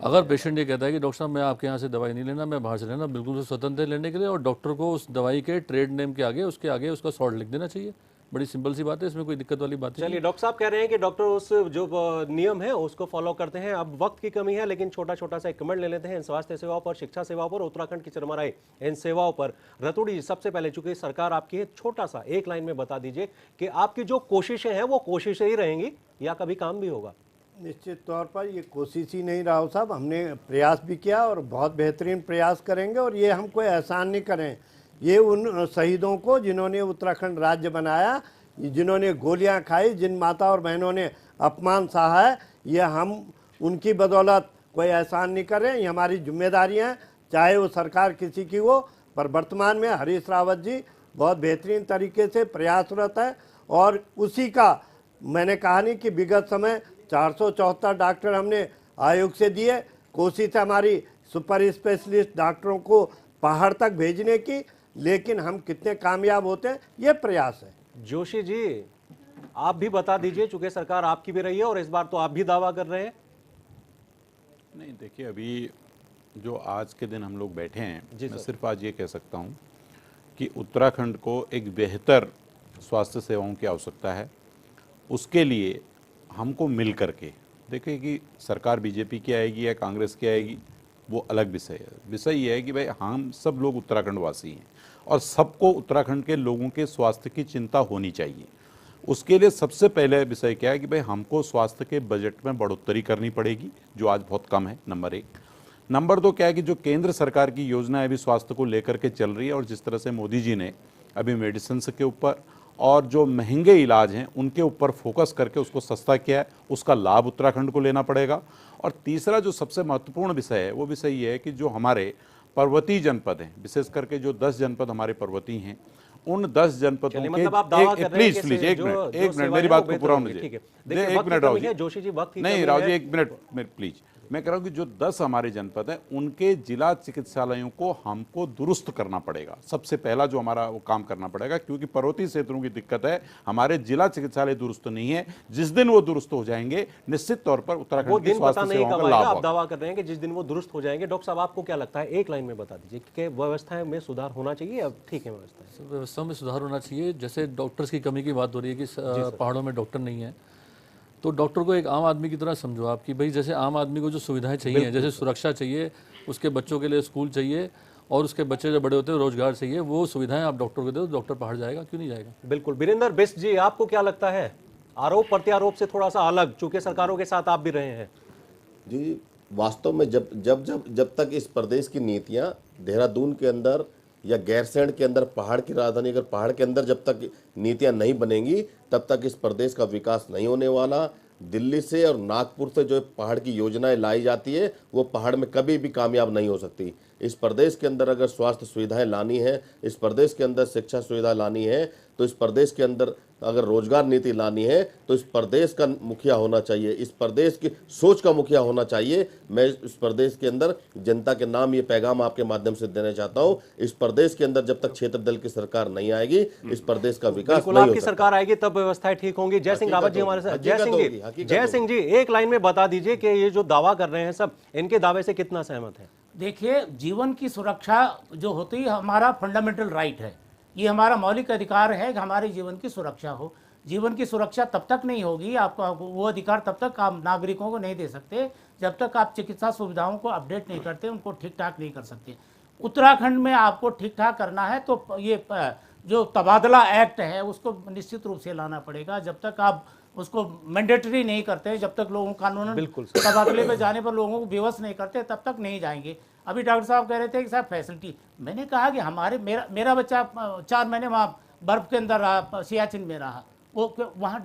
अगर पेशेंट ये कहता है कि डॉक्टर साहब मैं आपके यहाँ से दवाई नहीं लेना, मैं बाहर से लेना, बिल्कुल स्वतंत्र लेने के लिए, और डॉक्टर को उस दवाई के ट्रेड नेम के आगे, उसके आगे उसका सॉल्ट लिख देना चाहिए। बड़ी सिंपल सी बात है, इसमें कोई दिक्कत वाली बात नहीं। चलिए, डॉक्टर साहब कह रहे हैं कि डॉक्टर उस जो नियम है उसको फॉलो करते हैं। अब वक्त की कमी है, लेकिन छोटा छोटा सा एक कमेंट ले लेते हैं इन स्वास्थ्य सेवाओं पर, शिक्षा सेवाओं पर, उत्तराखंड की चरमराई इन सेवाओं पर। रतूड़ी जी, सबसे पहले चूंकि सरकार आपकी है, छोटा सा एक लाइन में बता दीजिए कि आपकी जो कोशिशें हैं वो कोशिशें ही रहेंगी या कभी काम भी होगा? निश्चित तौर पर ये कोशिश ही नहीं, राव साहब, हमने प्रयास भी किया और बहुत बेहतरीन प्रयास करेंगे। और ये हम कोई एहसान नहीं करें, ये उन शहीदों को जिन्होंने उत्तराखंड राज्य बनाया, जिन्होंने गोलियां खाई, जिन माता और बहनों ने अपमान सहा है, ये हम उनकी बदौलत कोई एहसान नहीं कर रहे हैं। ये हमारी जिम्मेदारी है, चाहे वो सरकार किसी की हो। पर वर्तमान में हरीश रावत जी बहुत बेहतरीन तरीके से प्रयासरत है, और उसी का मैंने कहा नहीं कि विगत समय 474 डॉक्टर हमने आयोग से दिए। कोशिश है हमारी सुपर स्पेशलिस्ट डॉक्टरों को पहाड़ तक भेजने की, लेकिन हम कितने कामयाब होते हैं ये प्रयास है। जोशी जी, आप भी बता दीजिए, चूंकि सरकार आपकी भी रही है और इस बार तो आप भी दावा कर रहे हैं। नहीं, देखिए, अभी जो आज के दिन हम लोग बैठे हैं, मैं सिर्फ आज ये कह सकता हूँ कि उत्तराखंड को एक बेहतर स्वास्थ्य सेवाओं की आवश्यकता है। उसके लिए हमको मिल करके, देखिए कि सरकार बीजेपी की आएगी या कांग्रेस की आएगी वो अलग विषय है। विषय ये है कि भाई हम सब लोग उत्तराखंड वासी हैं और सबको उत्तराखंड के लोगों के स्वास्थ्य की चिंता होनी चाहिए। उसके लिए सबसे पहले विषय क्या है कि भाई हमको स्वास्थ्य के बजट में बढ़ोतरी करनी पड़ेगी, जो आज बहुत कम है, नंबर 1। नंबर 2 क्या है कि जो केंद्र सरकार की योजना अभी स्वास्थ्य को लेकर के चल रही है, और जिस तरह से मोदी जी ने अभी मेडिसिन के ऊपर और जो महंगे इलाज हैं उनके ऊपर फोकस करके उसको सस्ता किया है, उसका लाभ उत्तराखंड को लेना पड़ेगा। और तीसरा जो सबसे महत्वपूर्ण विषय है वो विषय ये है कि जो हमारे पर्वतीय जनपद हैं, विशेष करके जो 10 जनपद हमारे पर्वतीय हैं, उन 10 जनपदों के मतलब आप दावा कर रहे हैं कि प्लीज एक मिनट मेरी बात को पूरा होने दीजिए। एक मिनट राव जी, जोशी जी वक्त नहीं राव जी, एक मिनट प्लीज। मैं कह रहा हूँ कि जो 10 हमारे जनपद हैं उनके जिला चिकित्सालयों को हमको दुरुस्त करना पड़ेगा। सबसे पहला जो हमारा वो काम करना पड़ेगा, क्योंकि पर्वतीय क्षेत्रों की दिक्कत है, हमारे जिला चिकित्सालय दुरुस्त नहीं है। जिस दिन वो दुरुस्त हो जाएंगे निश्चित तौर पर उत्तराखंड की स्वास्थ्य सेवाओं का लाभ आप दावा कर रहे हैं कि जिस दिन वो दुरुस्त हो जाएंगे। डॉक्टर साहब आपको क्या लगता है, एक लाइन में बता दीजिए कि व्यवस्था में सुधार होना चाहिए? अब ठीक है, व्यवस्था में सुधार होना चाहिए। जैसे डॉक्टर्स की कमी की बात हो रही है कि पहाड़ों में डॉक्टर नहीं है, तो डॉक्टर को एक आम आदमी की तरह समझो आप कि भाई जैसे आम आदमी को जो सुविधाएं चाहिए, जैसे सुरक्षा चाहिए, उसके बच्चों के लिए स्कूल चाहिए, और उसके बच्चे जो बड़े होते हैं रोजगार चाहिए, वो सुविधाएं आप डॉक्टर को दो, डॉक्टर पहाड़ जाएगा, क्यों नहीं जाएगा? बिल्कुल। वीरेंद्र बिष्ट जी, आपको क्या लगता है? आरोप प्रत्यारोप से थोड़ा सा अलग, चूंकि सरकारों के साथ आप भी रहे हैं। जी, वास्तव में जब तक इस प्रदेश की नीतियां देहरादून के अंदर या गैरसैंण के अंदर, पहाड़ की राजधानी अगर पहाड़ के अंदर जब तक नीतियां नहीं बनेंगी, तब तक इस प्रदेश का विकास नहीं होने वाला। दिल्ली से और नागपुर से जो पहाड़ की योजनाएं लाई जाती है वो पहाड़ में कभी भी कामयाब नहीं हो सकती। इस प्रदेश के अंदर अगर स्वास्थ्य सुविधाएं लानी है, इस प्रदेश के अंदर शिक्षा सुविधा लानी है, तो इस प्रदेश के अंदर अगर रोजगार नीति लानी है, तो इस प्रदेश का मुखिया होना चाहिए, इस प्रदेश की सोच का मुखिया होना चाहिए। मैं इस प्रदेश के अंदर जनता के नाम ये पैगाम आपके माध्यम से देना चाहता हूँ, इस प्रदेश के अंदर जब तक क्षेत्र दल की सरकार नहीं आएगी, इस प्रदेश का विकास नहीं हो आपकी सरकार आएगी तब व्यवस्थाएं ठीक होंगी। जय सिंह रावत जी हमारे साथ। जय सिंह जी, एक लाइन में बता दीजिए कि ये जो दावा कर रहे हैं सब, इनके दावे से कितना सहमत है? देखिए, जीवन की सुरक्षा जो होती है हमारा फंडामेंटल राइट है, ये हमारा मौलिक अधिकार है कि हमारे जीवन की सुरक्षा हो। जीवन की सुरक्षा तब तक नहीं होगी, आपका वो अधिकार तब तक आप नागरिकों को नहीं दे सकते जब तक आप चिकित्सा सुविधाओं को अपडेट नहीं करते, उनको ठीक ठाक नहीं कर सकते। उत्तराखंड में आपको ठीक ठाक करना है तो ये जो तबादला एक्ट है उसको निश्चित रूप से लाना पड़ेगा। जब तक आप उसको मैंडेटरी नहीं करते, जब तक लोगों कानून तबादले पे जाने पर लोगों को विवश नहीं करते, तब तक नहीं जाएंगे। अभी डॉक्टर साहब कह रहे थे कि साहब फैसिलिटी, मैंने कहा कि हमारे मेरा बच्चा 4 महीने वहाँ बर्फ के अंदर रहा, सियाचिन में रहा, वो वहाँ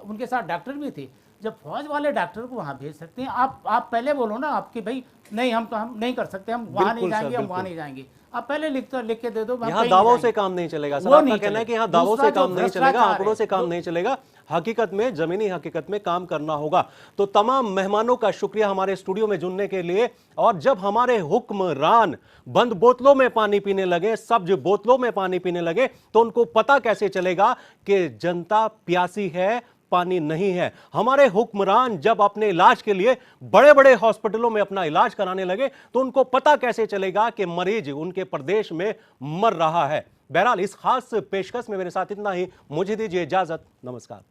उनके साथ डॉक्टर भी थे। जब फौज वाले डॉक्टर को वहाँ भेज सकते हैं, आप पहले बोलो ना आपकी भाई नहीं, हम नहीं कर सकते, हम वहाँ नहीं जाएंगे, हम वहाँ नहीं जाएंगे। आप पहले लिख के दे दो। यहाँ दावों से काम नहीं चलेगा सर, आपका कहना है कि यहाँ दावों से काम नहीं चलेगा, आंकड़ों से काम नहीं चलेगा, हकीकत में, जमीनी हकीकत में काम करना होगा। तो तमाम मेहमानों का शुक्रिया हमारे स्टूडियो में जुड़ने के लिए। और जब हमारे हुक्मरान बंद बोतलों में पानी पीने लगे, सब्ज बोतलों में पानी पीने लगे, तो उनको पता कैसे चलेगा कि जनता प्यासी है, पानी नहीं है? हमारे हुक्मरान जब अपने इलाज के लिए बड़े बड़े हॉस्पिटलों में अपना इलाज कराने लगे, तो उनको पता कैसे चलेगा कि मरीज उनके प्रदेश में मर रहा है? बहरहाल इस खास पेशकश में मेरे साथ इतना ही। मुझे दीजिए इजाजत। नमस्कार।